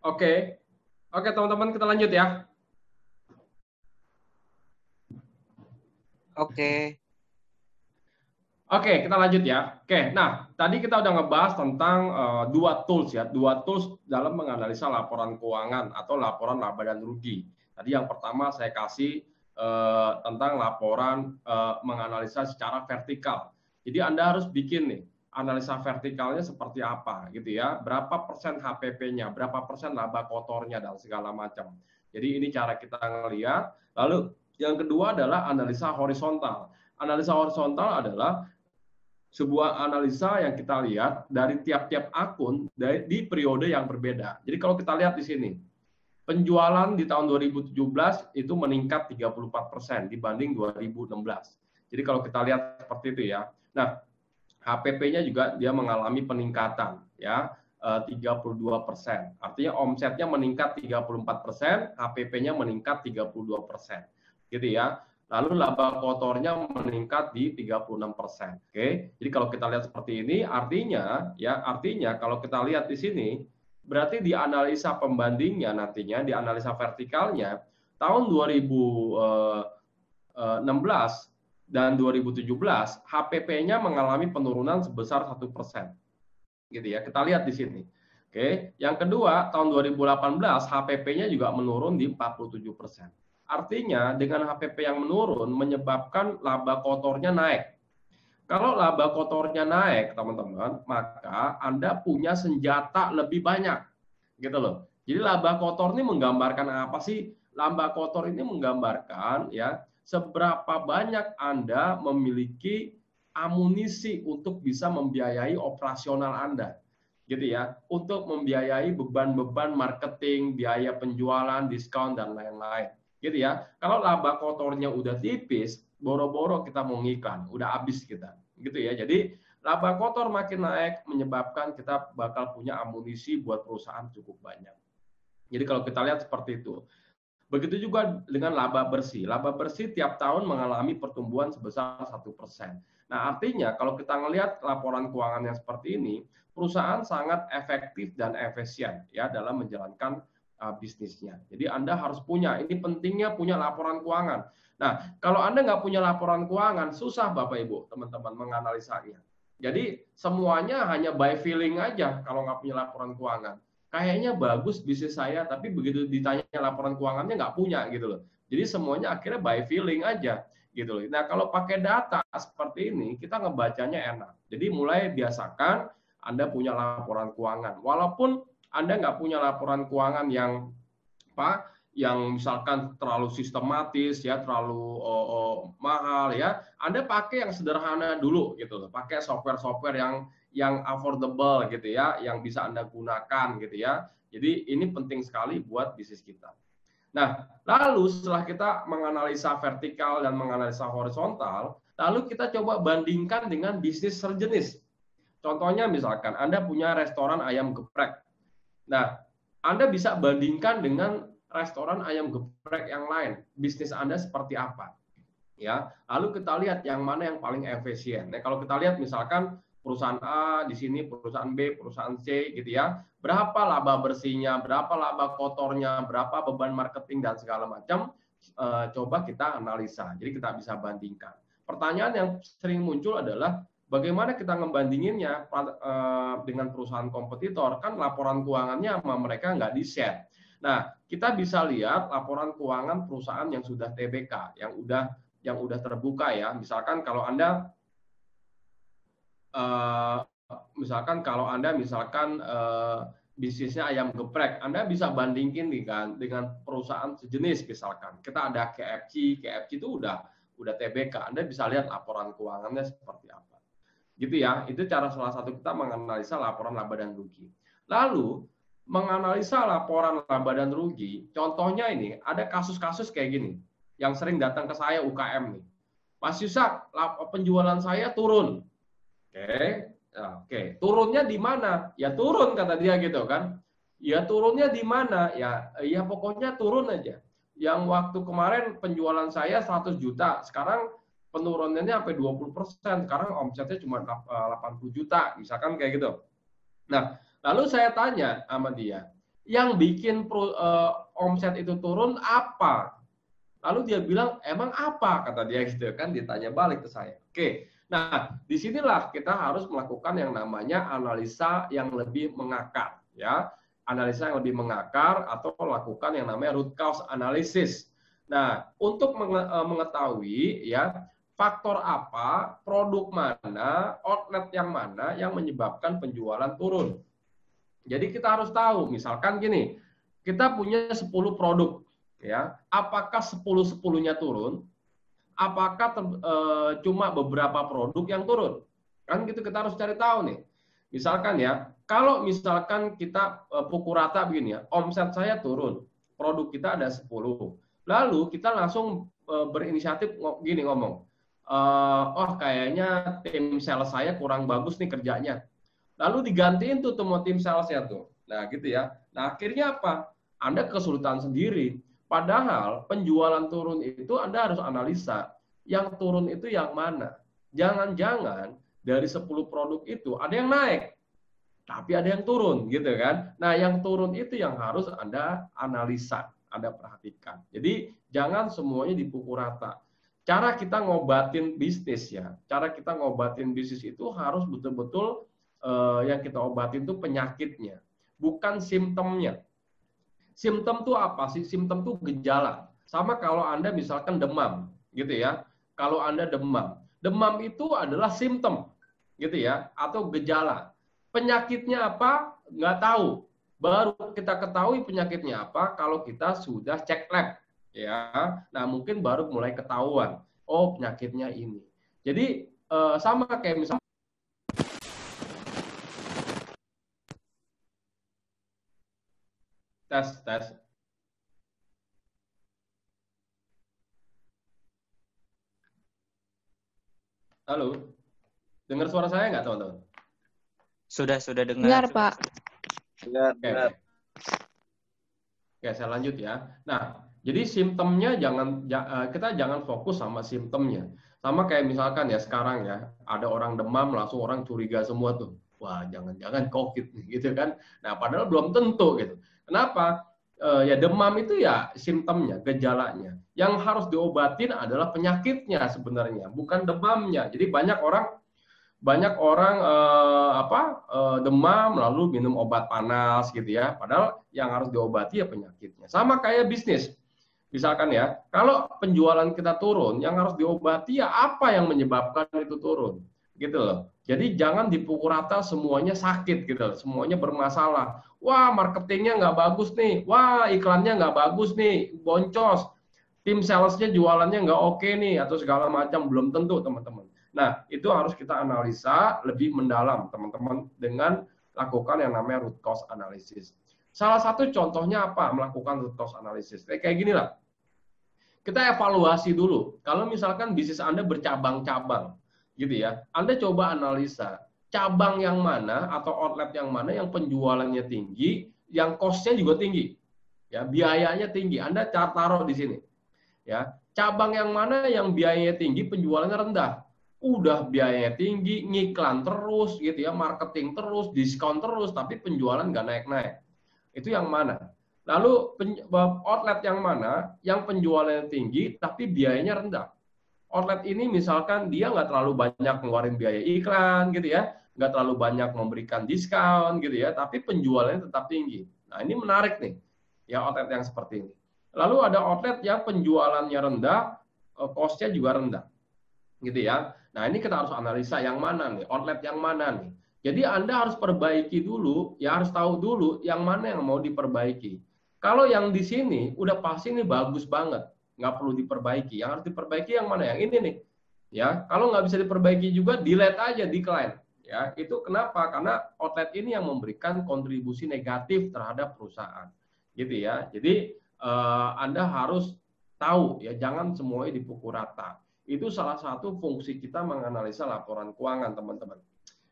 Speaker 3: Oke, oke teman-teman kita lanjut ya.
Speaker 4: Oke.
Speaker 3: Oke, kita lanjut ya. Oke, nah tadi kita udah ngebahas tentang dua tools ya, dua tools dalam menganalisa laporan keuangan atau laporan laba dan rugi. Tadi yang pertama saya kasih tentang laporan menganalisa secara vertikal. Jadi Anda harus bikin nih analisa vertikalnya seperti apa gitu ya, berapa persen HPP-nya, berapa persen laba kotornya dan segala macam. Jadi ini cara kita ngelihat. Lalu yang kedua adalah analisa horizontal. Analisa horizontal adalah sebuah analisa yang kita lihat dari tiap-tiap akun di periode yang berbeda. Jadi kalau kita lihat di sini, penjualan di tahun 2017 itu meningkat 34% dibanding 2016. Jadi kalau kita lihat seperti itu ya. Nah, HPP-nya juga dia mengalami peningkatan ya 32%. Artinya omsetnya meningkat 34%, HPP-nya meningkat 32%. Gitu ya. Lalu laba kotornya meningkat di 36%. Oke. Jadi kalau kita lihat seperti ini artinya kalau kita lihat di sini berarti di analisa pembandingnya nantinya di analisa vertikalnya tahun 2016 dan 2017 HPP-nya mengalami penurunan sebesar 1%. Gitu ya. Kita lihat di sini. Oke. Yang kedua, tahun 2018 HPP-nya juga menurun di 47%. Artinya dengan HPP yang menurun menyebabkan laba kotornya naik. Kalau laba kotornya naik, teman-teman, maka Anda punya senjata lebih banyak. Gitu loh. Jadi laba kotor ini menggambarkan apa sih? Laba kotor ini menggambarkan ya seberapa banyak Anda memiliki amunisi untuk bisa membiayai operasional Anda. Gitu ya. Untuk membiayai beban-beban marketing, biaya penjualan, diskon dan lain-lain. Gitu ya. Kalau laba kotornya udah tipis, boro-boro kita mau ngiklan, udah habis kita. Gitu ya. Jadi laba kotor makin naik menyebabkan kita bakal punya amunisi buat perusahaan cukup banyak. Jadi kalau kita lihat seperti itu. Begitu juga dengan laba bersih. Laba bersih tiap tahun mengalami pertumbuhan sebesar 1%. Nah, artinya kalau kita melihat laporan keuangan yang seperti ini, perusahaan sangat efektif dan efisien ya dalam menjalankan bisnisnya. Jadi Anda harus punya, ini pentingnya punya laporan keuangan. Nah, kalau Anda nggak punya laporan keuangan, susah Bapak Ibu, teman-teman menganalisanya. Jadi semuanya hanya by feeling aja kalau nggak punya laporan keuangan. Kayaknya bagus bisnis saya, tapi begitu ditanya laporan keuangannya nggak punya gitu loh. Jadi semuanya akhirnya by feeling aja gitu loh. Nah, kalau pakai data seperti ini, kita ngebacanya enak. Jadi mulai biasakan Anda punya laporan keuangan. Walaupun Anda nggak punya laporan keuangan yang misalkan terlalu sistematis ya, terlalu mahal ya, Anda pakai yang sederhana dulu gitu loh. Pakai software-software yang affordable gitu ya, yang bisa Anda gunakan gitu ya. Jadi ini penting sekali buat bisnis kita. Nah, lalu setelah kita menganalisa vertikal dan menganalisa horizontal, lalu kita coba bandingkan dengan bisnis sejenis. Contohnya misalkan Anda punya restoran ayam geprek. Nah, Anda bisa bandingkan dengan restoran ayam geprek yang lain. Bisnis Anda seperti apa? Ya, lalu kita lihat yang mana yang paling efisien. Nah, kalau kita lihat misalkan perusahaan A di sini, perusahaan B, perusahaan C gitu ya. Berapa laba bersihnya, berapa laba kotornya, berapa beban marketing dan segala macam. Coba kita analisa. Jadi kita bisa bandingkan. Pertanyaan yang sering muncul adalah bagaimana kita ngebandinginnya dengan perusahaan kompetitor? Kan laporan keuangannya sama mereka nggak di-share. Nah, kita bisa lihat laporan keuangan perusahaan yang sudah TBK, yang udah terbuka ya. Misalkan kalau Anda bisnisnya ayam geprek, Anda bisa bandingin dengan perusahaan sejenis misalkan. Kita ada KFC itu udah TBK. Anda bisa lihat laporan keuangannya seperti apa. Gitu ya. Itu cara salah satu kita menganalisa laporan laba dan rugi. Lalu menganalisa laporan laba dan rugi, contohnya ini ada kasus-kasus kayak gini yang sering datang ke saya UKM nih. Mas Yusak, penjualan saya turun. Oke. Turunnya di mana? Ya turun kata dia gitu kan. Ya turunnya di mana? Ya pokoknya turun aja. Yang waktu kemarin penjualan saya 100 juta, sekarang penurunannya sampai 20%, sekarang omsetnya cuma 80 juta, misalkan kayak gitu. Nah, lalu saya tanya sama dia, yang bikin omset itu turun apa? Lalu dia bilang, emang apa? Kata dia gitu kan, ditanya balik ke saya. Oke. Nah, disinilah kita harus melakukan yang namanya analisa yang lebih mengakar, ya, analisa yang lebih mengakar atau lakukan yang namanya root cause analysis. Nah, untuk mengetahui, ya, faktor apa, produk mana, outlet yang mana yang menyebabkan penjualan turun. Jadi kita harus tahu, misalkan gini, kita punya 10 produk, ya, apakah 10-10-nya turun, apakah cuma beberapa produk yang turun? Kan gitu kita harus cari tahu nih. Misalkan ya, kalau misalkan kita pukul rata begini ya, omset saya turun, produk kita ada 10. Lalu kita langsung berinisiatif gini ngomong, oh kayaknya tim sales saya kurang bagus nih kerjanya. Lalu digantiin tuh semua tim salesnya tuh. Nah gitu ya. Nah akhirnya apa? Anda kesulitan sendiri. Padahal penjualan turun itu Anda harus analisa. Yang turun itu yang mana? Jangan-jangan dari 10 produk itu ada yang naik, tapi ada yang turun gitu kan. Nah yang turun itu yang harus Anda analisa, Anda perhatikan. Jadi jangan semuanya dipukul rata. Cara kita ngobatin bisnis ya, cara kita ngobatin bisnis itu harus betul-betul yang kita obatin itu penyakitnya, bukan simptomnya. Simptom itu apa sih? Simptom itu gejala. Sama kalau Anda misalkan demam, gitu ya. Kalau Anda demam, demam itu adalah simptom, gitu ya, atau gejala. Penyakitnya apa? Nggak tahu. Baru kita ketahui penyakitnya apa kalau kita sudah cek lab, ya. Nah mungkin baru mulai ketahuan. Oh penyakitnya ini. Jadi sama kayak misalnya tes. Halo, dengar suara saya nggak teman-teman?
Speaker 4: Sudah dengar.
Speaker 5: Dengar, Pak.
Speaker 3: Oke. Oke, saya lanjut ya. Nah, jadi simptomnya kita jangan fokus sama simptomnya. Sama kayak misalkan ya sekarang ya, ada orang demam langsung orang curiga semua tuh. Wah, jangan-jangan COVID nih, gitu kan. Nah, padahal belum tentu gitu. Kenapa? Ya demam itu ya simptomnya, gejalanya. Yang harus diobatin adalah penyakitnya sebenarnya, bukan demamnya. Jadi banyak orang demam lalu minum obat panas gitu ya. Padahal yang harus diobati ya penyakitnya. Sama kayak bisnis. Misalkan ya, kalau penjualan kita turun, yang harus diobati ya apa yang menyebabkan itu turun. Gitu loh. Jadi jangan dipukul rata semuanya sakit gitu loh. Semuanya bermasalah. Wah, marketingnya nggak bagus nih. Wah, iklannya nggak bagus nih. Boncos. Tim salesnya jualannya nggak oke nih atau segala macam, belum tentu teman-teman. Nah, itu harus kita analisa lebih mendalam teman-teman dengan lakukan yang namanya root cause analysis. Salah satu contohnya apa melakukan root cause analysis? Kayak gini lah. Kita evaluasi dulu. Kalau misalkan bisnis Anda bercabang-cabang, gitu ya, Anda coba analisa cabang yang mana atau outlet yang mana yang penjualannya tinggi, yang cost-nya juga tinggi, ya biayanya tinggi. Anda taruh di sini. Ya, cabang yang mana yang biayanya tinggi, penjualannya rendah. Udah biayanya tinggi, ngiklan terus gitu ya, marketing terus, diskon terus, tapi penjualan nggak naik-naik. Itu yang mana? Lalu outlet yang mana yang penjualannya tinggi tapi biayanya rendah. Outlet ini misalkan dia nggak terlalu banyak ngeluarin biaya iklan gitu ya, nggak terlalu banyak memberikan diskon gitu ya, tapi penjualannya tetap tinggi. Nah ini menarik nih, ya outlet yang seperti ini. Lalu ada outlet yang penjualannya rendah, cost-nya juga rendah, gitu ya. Nah ini kita harus analisa yang mana nih, outlet yang mana nih. Jadi Anda harus perbaiki dulu, ya harus tahu dulu yang mana yang mau diperbaiki. Kalau yang di sini udah pasti nih bagus banget, nggak perlu diperbaiki. Yang harus diperbaiki yang mana? Yang ini nih. Ya, kalau nggak bisa diperbaiki juga, delete aja, decline. Ya, itu kenapa? Karena outlet ini yang memberikan kontribusi negatif terhadap perusahaan, gitu ya. Jadi Anda harus tahu ya, jangan semuanya dipukul rata. Itu salah satu fungsi kita menganalisa laporan keuangan, teman-teman.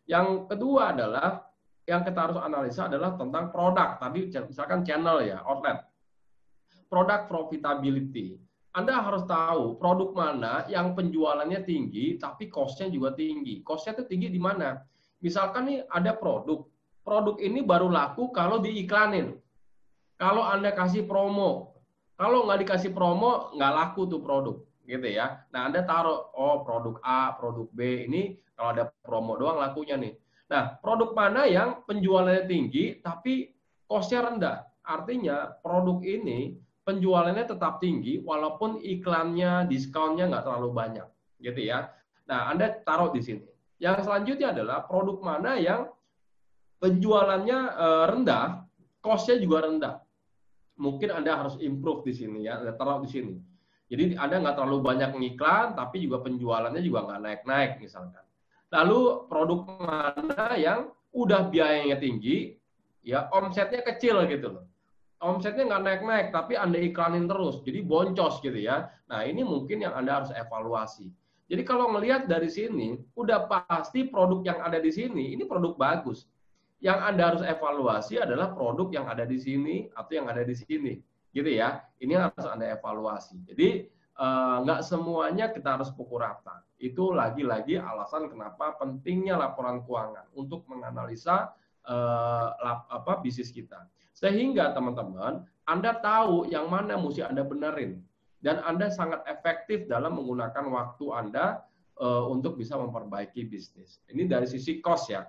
Speaker 3: Yang kedua adalah yang kita harus analisa adalah tentang produk. Tadi misalkan channel ya, outlet. Produk profitability. Anda harus tahu produk mana yang penjualannya tinggi tapi cost-nya juga tinggi. Cost-nya itu tinggi di mana? Misalkan nih ada produk. Produk ini baru laku kalau diiklanin. Kalau Anda kasih promo, kalau nggak dikasih promo, nggak laku tuh produk, gitu ya. Nah, Anda taruh, oh produk A, produk B, ini kalau ada promo doang lakunya nih. Nah, produk mana yang penjualannya tinggi, tapi cost-nya rendah. Artinya, produk ini penjualannya tetap tinggi, walaupun iklannya, diskonnya nggak terlalu banyak, gitu ya. Nah, Anda taruh di sini. Yang selanjutnya adalah produk mana yang penjualannya rendah, cost-nya juga rendah. mungkin Anda harus improve di sini ya, Anda taruh di sini. Jadi Anda nggak terlalu banyak ngiklan, tapi juga penjualannya juga nggak naik-naik misalkan. Lalu produk mana yang udah biayanya tinggi, ya omsetnya kecil gitu loh. Omsetnya nggak naik-naik, tapi Anda iklanin terus, jadi boncos gitu ya. Nah ini mungkin yang Anda harus evaluasi. Jadi kalau ngelihat dari sini, udah pasti produk yang ada di sini, ini produk bagus. Yang Anda harus evaluasi adalah produk yang ada di sini atau yang ada di sini. Gitu ya, ini harus Anda evaluasi. Jadi nggak semuanya kita harus pukul rata. Itu lagi-lagi alasan kenapa pentingnya laporan keuangan untuk menganalisa bisnis kita. Sehingga teman-teman, Anda tahu yang mana mesti Anda benerin. Dan Anda sangat efektif dalam menggunakan waktu Anda untuk bisa memperbaiki bisnis. Ini dari sisi cost ya.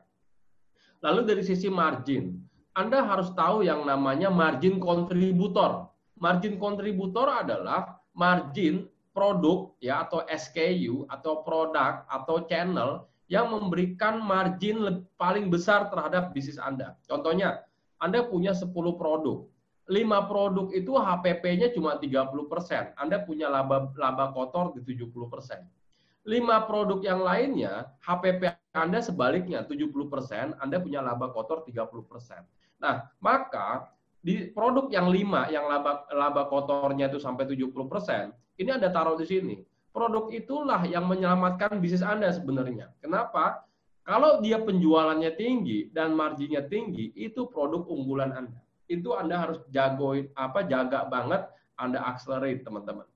Speaker 3: Lalu dari sisi margin, Anda harus tahu yang namanya margin kontributor. Margin kontributor adalah margin produk ya atau SKU atau produk atau channel yang memberikan margin paling besar terhadap bisnis Anda. Contohnya, Anda punya 10 produk. 5 produk itu HPP-nya cuma 30%. Anda punya laba kotor di 70%. 5 produk yang lainnya, HPP Anda sebaliknya 70%, Anda punya laba kotor 30%. Nah, maka di produk yang 5 yang laba kotornya itu sampai 70%, ini Anda taruh di sini. Produk itulah yang menyelamatkan bisnis Anda sebenarnya. Kenapa? Kalau dia penjualannya tinggi dan marginnya tinggi, itu produk unggulan Anda. Itu Anda harus jaga banget, Anda accelerate teman-teman.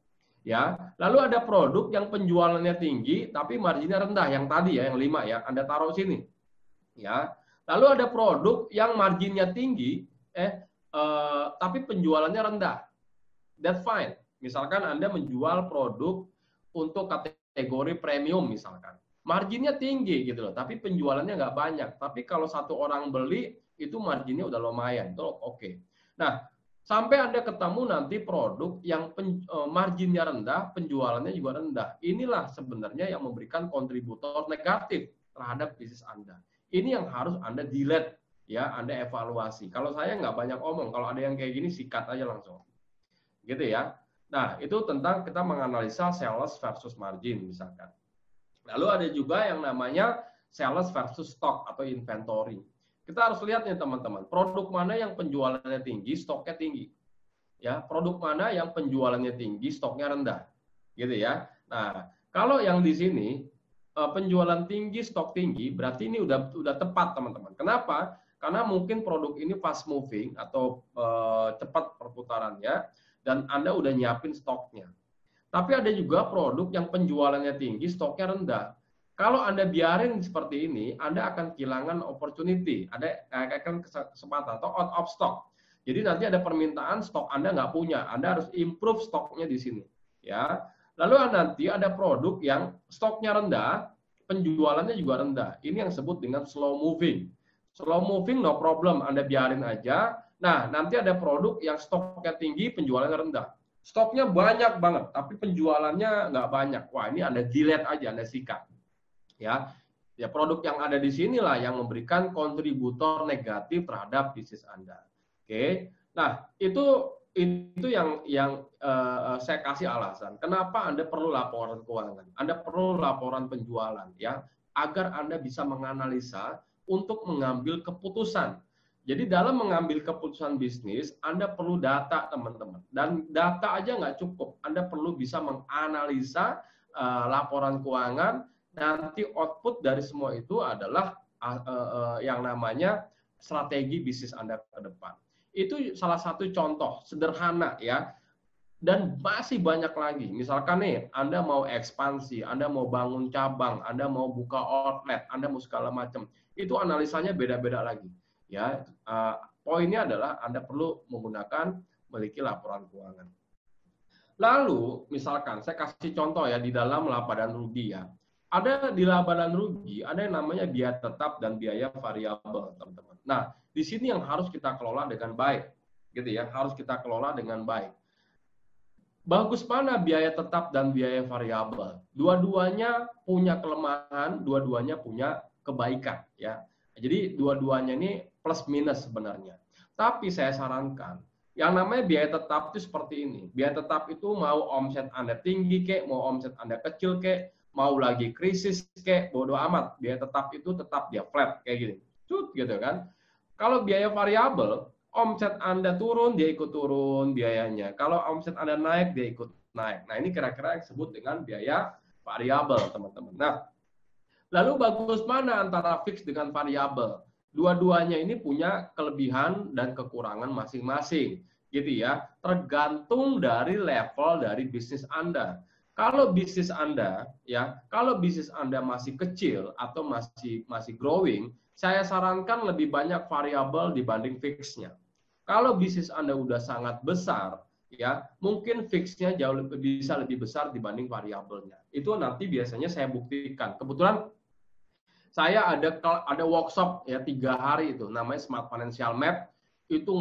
Speaker 3: Ya, lalu ada produk yang penjualannya tinggi tapi marginnya rendah, yang tadi ya, yang 5 ya, Anda taruh sini. Ya. Lalu ada produk yang marginnya tinggi tapi penjualannya rendah. That's fine. Misalkan Anda menjual produk untuk kategori premium misalkan. Marginnya tinggi gitu loh, tapi penjualannya nggak banyak. Tapi kalau satu orang beli, itu marginnya udah lumayan. Itu oke. Nah, sampai Anda ketemu nanti produk yang marginnya rendah, penjualannya juga rendah. Inilah sebenarnya yang memberikan kontributor negatif terhadap bisnis Anda. Ini yang harus Anda delete, ya, Anda evaluasi. Kalau saya nggak banyak omong, kalau ada yang kayak gini, sikat aja langsung. Gitu ya. Nah, itu tentang kita menganalisa sales versus margin misalkan. Lalu ada juga yang namanya sales versus stock atau inventory. Kita harus lihat nih teman-teman, produk mana yang penjualannya tinggi, stoknya tinggi. Ya, produk mana yang penjualannya tinggi, stoknya rendah. Gitu ya. Nah, kalau yang di sini penjualan tinggi, stok tinggi, berarti ini udah tepat teman-teman. Kenapa? Karena mungkin produk ini fast moving atau cepat perputarannya dan Anda udah nyiapin stoknya. Tapi ada juga produk yang penjualannya tinggi, stoknya rendah. Kalau Anda biarin seperti ini, Anda akan kehilangan opportunity, akan kesempatan atau out of stock. Jadi nanti ada permintaan, stok Anda nggak punya, Anda harus improve stoknya di sini. Ya. Lalu nanti ada produk yang stoknya rendah, penjualannya juga rendah. Ini yang disebut dengan slow moving. Slow moving no problem, Anda biarin aja. Nah, nanti ada produk yang stoknya tinggi, penjualannya rendah. Stoknya banyak banget, tapi penjualannya nggak banyak. Wah, ini Anda delete aja, Anda sikat. Ya, produk yang ada di sinilah yang memberikan kontributor negatif terhadap bisnis Anda. Oke, nah itu yang saya kasih alasan. Kenapa Anda perlu laporan keuangan? Anda perlu laporan penjualan, ya, agar Anda bisa menganalisa untuk mengambil keputusan. Jadi dalam mengambil keputusan bisnis, Anda perlu data, teman-teman. Dan data aja nggak cukup. Anda perlu bisa menganalisa laporan keuangan. Nanti output dari semua itu adalah yang namanya strategi bisnis Anda ke depan. Itu salah satu contoh sederhana ya. Dan masih banyak lagi. Misalkan nih, Anda mau ekspansi, Anda mau bangun cabang, Anda mau buka outlet, Anda mau segala macam. Itu analisanya beda-beda lagi. Ya, poinnya adalah Anda perlu memiliki laporan keuangan. Lalu, misalkan saya kasih contoh ya di dalam laba dan rugi ya. Ada di laba dan rugi, ada yang namanya biaya tetap dan biaya variabel, teman-teman. Nah, di sini yang harus kita kelola dengan baik, gitu ya, harus kita kelola dengan baik. Bagus mana biaya tetap dan biaya variabel? Dua-duanya punya kelemahan, dua-duanya punya kebaikan, ya. Jadi dua-duanya ini plus minus sebenarnya. Tapi saya sarankan Yang namanya biaya tetap itu seperti ini. Biaya tetap itu mau omset Anda tinggi kek, mau omset Anda kecil kek, mau lagi krisis kek, bodo amat. Biaya tetap itu tetap dia flat kayak gini. Cut gitu kan. Kalau biaya variabel, omset Anda turun, dia ikut turun biayanya. Kalau omset Anda naik, dia ikut naik. Nah, ini kira-kira yang disebut dengan biaya variabel, teman-teman. Nah, lalu bagus mana antara fix dengan variabel? Dua-duanya ini punya kelebihan dan kekurangan masing-masing, gitu ya. Tergantung dari level dari bisnis Anda. Kalau bisnis Anda, ya, kalau bisnis Anda masih kecil atau masih growing, saya sarankan lebih banyak variabel dibanding fixnya. Kalau bisnis Anda udah sangat besar, ya, mungkin fixnya jauh bisa lebih besar dibanding variabelnya. Itu nanti biasanya saya buktikan. Kebetulan saya ada workshop ya 3 hari itu namanya Smart Financial Map, itu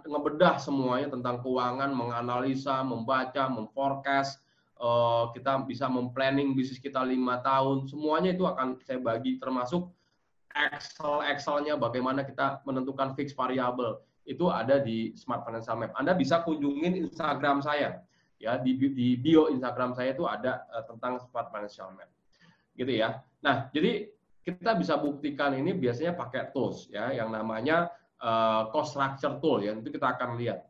Speaker 3: ngebedah semuanya tentang keuangan, menganalisa, membaca, memforecast, kita bisa memplanning bisnis kita 5 tahun, semuanya itu akan saya bagi, termasuk Excel-nya bagaimana kita menentukan fix variabel. Itu ada di Smart Financial Map. Anda bisa kunjungin Instagram saya. Ya, di bio Instagram saya itu ada tentang Smart Financial Map. Gitu ya. Nah, jadi kita bisa buktikan ini biasanya pakai tools ya yang namanya cost structure tool ya. Itu kita akan lihat.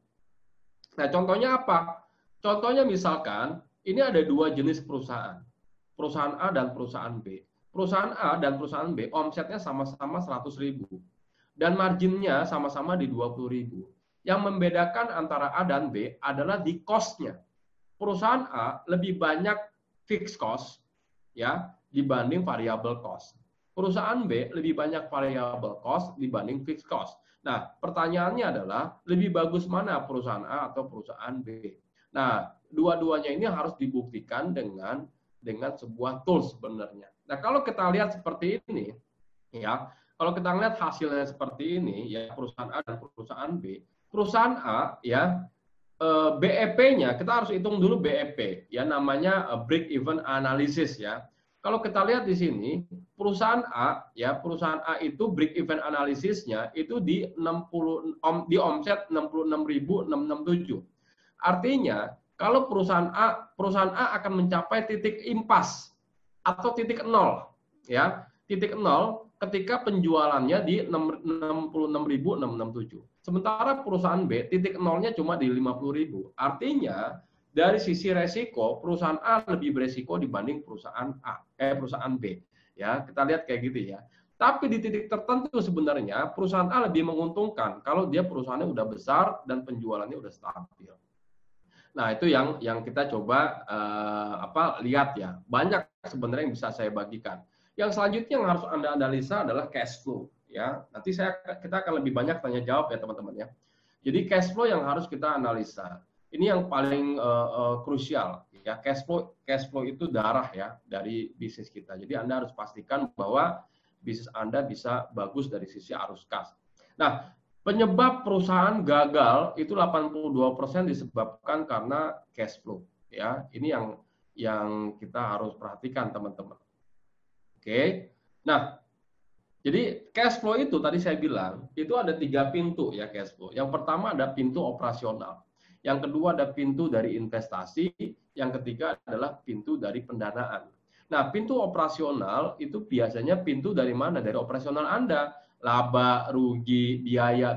Speaker 3: Nah, contohnya apa? Contohnya misalkan ini ada 2 jenis perusahaan. Perusahaan A dan perusahaan B. Perusahaan A dan perusahaan B omsetnya sama-sama 100.000 dan marginnya sama-sama di 20.000. Yang membedakan antara A dan B adalah di cost-nya. Perusahaan A lebih banyak fixed cost ya dibanding variable cost. Perusahaan B lebih banyak variable cost dibanding fixed cost. Nah, pertanyaannya adalah lebih bagus mana perusahaan A atau perusahaan B? Nah, dua-duanya ini harus dibuktikan dengan sebuah tools sebenarnya. Nah, kalau kita lihat seperti ini, ya, kalau kita lihat hasilnya seperti ini, ya perusahaan A dan perusahaan B, perusahaan A, ya, BEP-nya kita harus hitung dulu BEP, ya namanya break even analysis ya. Kalau kita lihat di sini, perusahaan A, ya perusahaan A itu break even analisisnya itu di omset 66.667. Artinya kalau perusahaan A akan mencapai titik impas atau titik nol, ya titik nol ketika penjualannya di 66.667. Sementara perusahaan B titik nolnya cuma di 50.000. Artinya dari sisi resiko perusahaan A lebih beresiko dibanding perusahaan perusahaan B. Ya kita lihat kayak gitu ya. Tapi di titik tertentu sebenarnya perusahaan A lebih menguntungkan kalau dia perusahaannya udah besar dan penjualannya udah stabil. Nah, itu yang kita coba lihat ya. Banyak sebenarnya yang bisa saya bagikan. Yang selanjutnya yang harus Anda analisa adalah cash flow ya. Nanti kita akan lebih banyak tanya jawab ya teman-teman ya. Jadi cash flow yang harus kita analisa. Ini yang paling krusial ya. Cash flow itu darah ya dari bisnis kita. Jadi Anda harus pastikan bahwa bisnis Anda bisa bagus dari sisi arus kas. Nah, penyebab perusahaan gagal itu 82% disebabkan karena cash flow ya. Ini yang kita harus perhatikan teman-teman. Oke. Nah, jadi cash flow itu tadi saya bilang itu ada 3 pintu ya cash flow. Yang pertama ada pintu operasional. Yang kedua ada pintu dari investasi, yang ketiga adalah pintu dari pendanaan. Nah, pintu operasional itu biasanya pintu dari mana? Dari operasional Anda. Laba, rugi, biaya,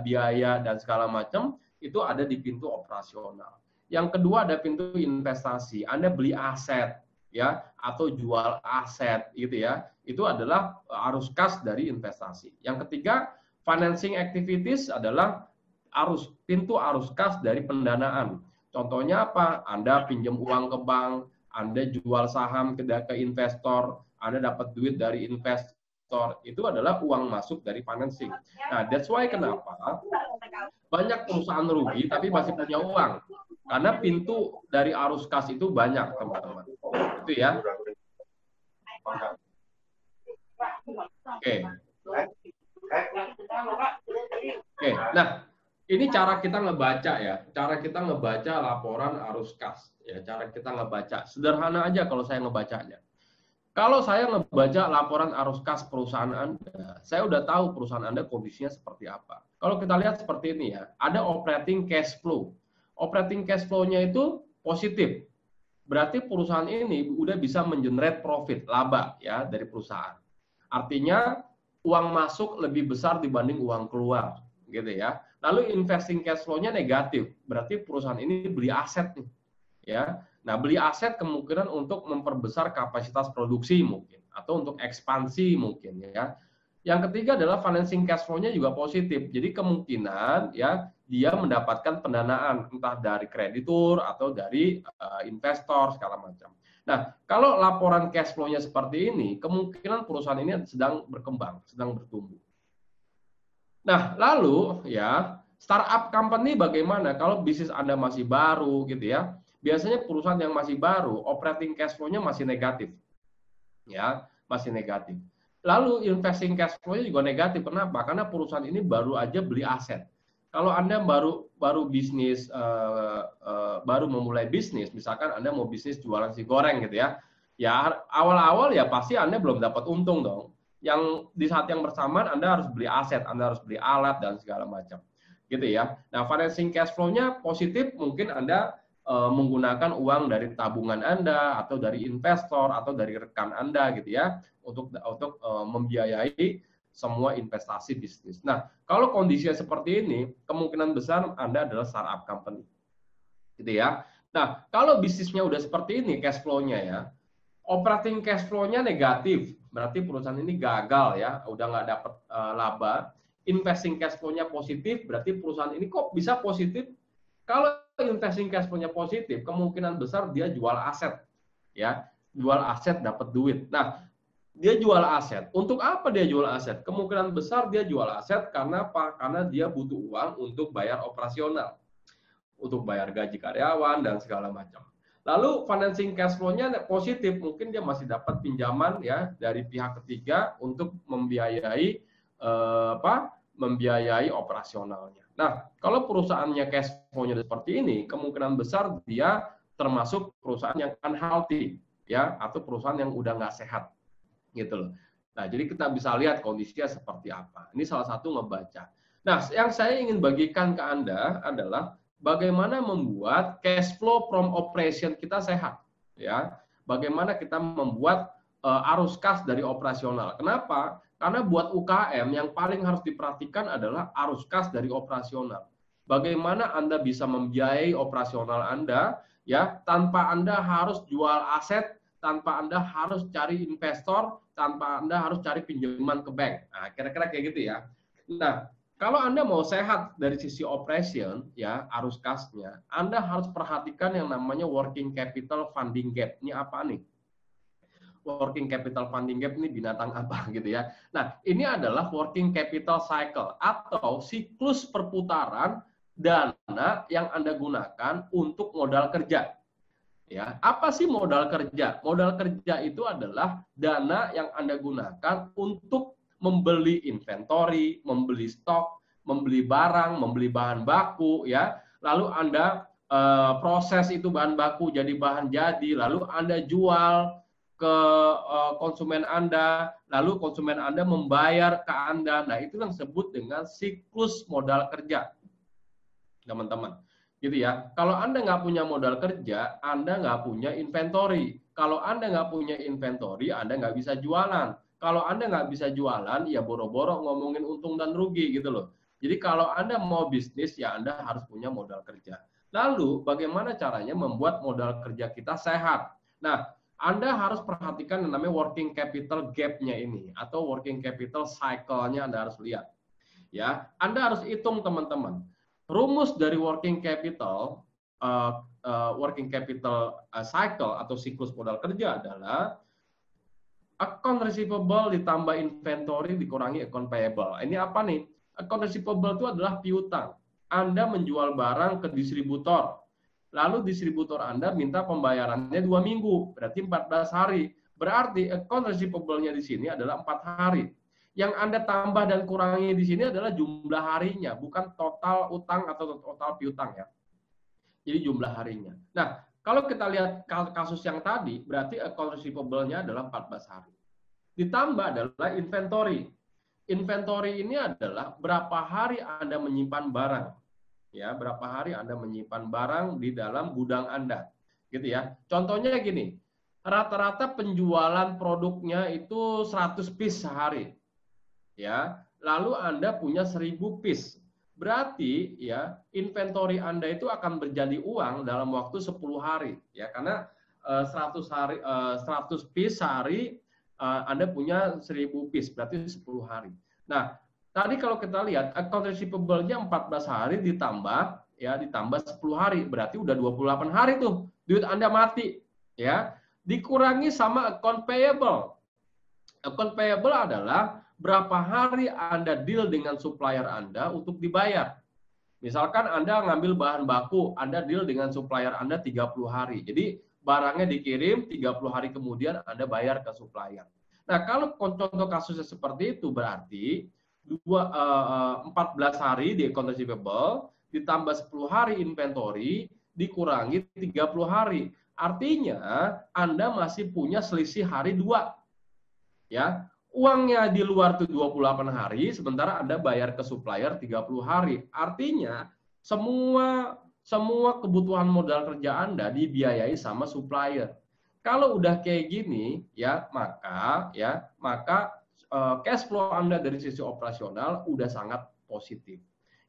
Speaker 3: dan segala macam itu ada di pintu operasional. Yang kedua ada pintu investasi. Anda beli aset ya atau jual aset gitu ya. Itu adalah arus kas dari investasi. Yang ketiga, financing activities adalah pintu arus kas dari pendanaan. Contohnya apa? Anda pinjam uang ke bank, Anda jual saham ke investor, Anda dapat duit dari investor. Itu adalah uang masuk dari financing. Nah, that's why kenapa banyak perusahaan rugi tapi masih punya uang. Karena pintu dari arus kas itu banyak, teman-teman. Itu ya. Oke. Nah, ini cara kita ngebaca ya. Cara kita ngebaca laporan arus kas. Ya, cara kita ngebaca. Sederhana aja kalau saya ngebacanya. Kalau saya ngebaca laporan arus kas perusahaan Anda, saya udah tahu perusahaan Anda kondisinya seperti apa. Kalau kita lihat seperti ini ya, ada operating cash flow. Operating cash flow-nya itu positif. Berarti perusahaan ini udah bisa mengenerate profit, laba ya dari perusahaan. Artinya uang masuk lebih besar dibanding uang keluar, gitu ya. Lalu investing cash flow-nya negatif, berarti perusahaan ini beli aset nih, ya. Nah, beli aset kemungkinan untuk memperbesar kapasitas produksi mungkin, atau untuk ekspansi mungkin ya. Yang ketiga adalah financing cash flow-nya juga positif. Jadi kemungkinan ya dia mendapatkan pendanaan entah dari kreditur atau dari investor segala macam. Nah, kalau laporan cash flow-nya seperti ini, kemungkinan perusahaan ini sedang berkembang, sedang bertumbuh. Nah, lalu ya startup company bagaimana kalau bisnis Anda masih baru gitu ya? Biasanya perusahaan yang masih baru, operating cash flow-nya masih negatif. Ya, masih negatif. Lalu investing cash flow-nya juga negatif. Kenapa? Karena perusahaan ini baru aja beli aset. Kalau Anda baru bisnis, baru memulai bisnis, misalkan Anda mau bisnis jualan nasi goreng gitu ya, ya awal-awal ya pasti Anda belum dapat untung dong. Yang di saat yang bersamaan Anda harus beli aset, Anda harus beli alat dan segala macam, gitu ya. Nah, financing cash flow-nya positif, mungkin Anda menggunakan uang dari tabungan Anda atau dari investor atau dari rekan Anda gitu ya untuk membiayai semua investasi bisnis. Nah, kalau kondisinya seperti ini, kemungkinan besar Anda adalah startup company. Gitu ya. Nah, kalau bisnisnya udah seperti ini cash flow-nya ya, operating cash flow-nya negatif, berarti perusahaan ini gagal ya, udah nggak dapat laba. Investing cash flow-nya positif, berarti perusahaan ini kok bisa positif? Kalau investing cash flow-nya positif, kemungkinan besar dia jual aset, ya, jual aset dapat duit. Nah, dia jual aset. Untuk apa dia jual aset? Kemungkinan besar dia jual aset karena apa? Karena dia butuh uang untuk bayar operasional, untuk bayar gaji karyawan dan segala macam. Lalu financing cash flow-nya positif, mungkin dia masih dapat pinjaman ya dari pihak ketiga untuk membiayai membiayai operasionalnya. Nah, kalau perusahaannya cash flow-nya seperti ini, kemungkinan besar dia termasuk perusahaan yang unhealthy, ya, atau perusahaan yang udah nggak sehat, gitu loh. Nah, jadi kita bisa lihat kondisinya seperti apa. Ini salah satu ngebaca. Nah, yang saya ingin bagikan ke Anda adalah bagaimana membuat cash flow from operation kita sehat, ya. Bagaimana kita membuat arus kas dari operasional. Kenapa? Karena buat UKM yang paling harus diperhatikan adalah arus kas dari operasional. Bagaimana Anda bisa membiayai operasional Anda ya tanpa Anda harus jual aset, tanpa Anda harus cari investor, tanpa Anda harus cari pinjaman ke bank. Nah, kira-kira kayak gitu ya. Nah, kalau Anda mau sehat dari sisi operation ya, arus kasnya, Anda harus perhatikan yang namanya working capital funding gap. Ini apa nih? Working capital funding gap ini binatang apa gitu ya. Nah, ini adalah working capital cycle atau siklus perputaran dana yang Anda gunakan untuk modal kerja. Ya, apa sih modal kerja? Modal kerja itu adalah dana yang Anda gunakan untuk membeli inventory, membeli stok, membeli barang, membeli bahan baku ya. Lalu Anda proses itu bahan baku jadi bahan jadi, lalu Anda jual ke konsumen Anda, lalu konsumen Anda membayar ke Anda. Nah, itu yang disebut dengan siklus modal kerja, teman-teman. Gitu ya. Kalau Anda nggak punya modal kerja, Anda nggak punya inventory. Kalau Anda nggak punya inventory, Anda nggak bisa jualan. Kalau Anda nggak bisa jualan, ya boro-boro ngomongin untung dan rugi gitu loh. Jadi kalau Anda mau bisnis, ya Anda harus punya modal kerja. Lalu, bagaimana caranya membuat modal kerja kita sehat? Nah, Anda harus perhatikan yang namanya working capital gap-nya ini atau working capital cycle-nya Anda harus lihat. Ya, Anda harus hitung teman-teman. Rumus dari working capital cycle atau siklus modal kerja adalah account receivable ditambah inventory dikurangi account payable. Ini apa nih? Account receivable itu adalah piutang. Anda menjual barang ke distributor. Lalu distributor Anda minta pembayarannya 2 minggu, berarti 14 hari. Berarti account receivable-nya di sini adalah 4 hari. Yang Anda tambah dan kurangi di sini adalah jumlah harinya, bukan total utang atau total piutang ya. Jadi jumlah harinya. Nah, Kalau kita lihat kasus yang tadi, berarti account receivable-nya adalah 14 hari. Ditambah adalah inventory. Inventory ini adalah berapa hari Anda menyimpan barang. Ya, berapa hari Anda menyimpan barang di dalam gudang Anda. Gitu ya. Contohnya gini, rata-rata penjualan produknya itu 100 piece sehari. Ya, lalu Anda punya 1000 piece. Berarti ya inventory Anda itu akan menjadi uang dalam waktu 10 hari ya, karena 100 piece sehari Anda punya 1000 piece, berarti 10 hari. Nah, tadi kalau kita lihat account receivable-nya 14 hari ditambah 10 hari, berarti udah 28 hari tuh duit Anda mati ya. Dikurangi sama account payable. Account payable adalah berapa hari Anda deal dengan supplier Anda untuk dibayar. Misalkan Anda ngambil bahan baku, Anda deal dengan supplier Anda 30 hari. Jadi barangnya dikirim, 30 hari kemudian Anda bayar ke supplier. Nah, kalau contoh kasusnya seperti itu, berarti 14 hari di account receivable, ditambah 10 hari inventory, dikurangi 30 hari. Artinya, Anda masih punya selisih hari 2. Ya, uangnya di luar itu 28 hari, sementara Anda bayar ke supplier 30 hari. Artinya, semua kebutuhan modal kerja Anda dibiayai sama supplier. Kalau udah kayak gini, ya maka cash flow Anda dari sisi operasional udah sangat positif.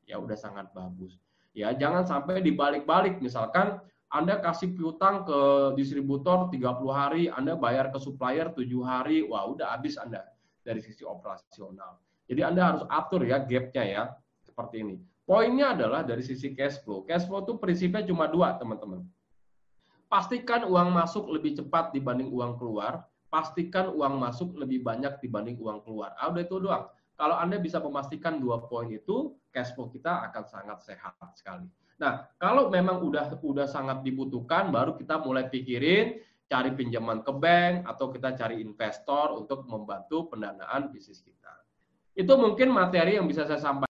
Speaker 3: Ya, udah sangat bagus. Ya, jangan sampai dibalik-balik, misalkan Anda kasih piutang ke distributor 30 hari, Anda bayar ke supplier 7 hari, wah udah habis Anda dari sisi operasional. Jadi Anda harus atur ya gap-nya ya, seperti ini. Poinnya adalah dari sisi cash flow. Cash flow itu prinsipnya cuma 2, teman-teman. Pastikan uang masuk lebih cepat dibanding uang keluar, pastikan uang masuk lebih banyak dibanding uang keluar. Udah itu doang. Kalau Anda bisa memastikan 2 poin itu, cash flow kita akan sangat sehat sekali. Nah, kalau memang udah sangat dibutuhkan, baru kita mulai pikirin cari pinjaman ke bank atau kita cari investor untuk membantu pendanaan bisnis kita. Itu mungkin materi yang bisa saya sampaikan.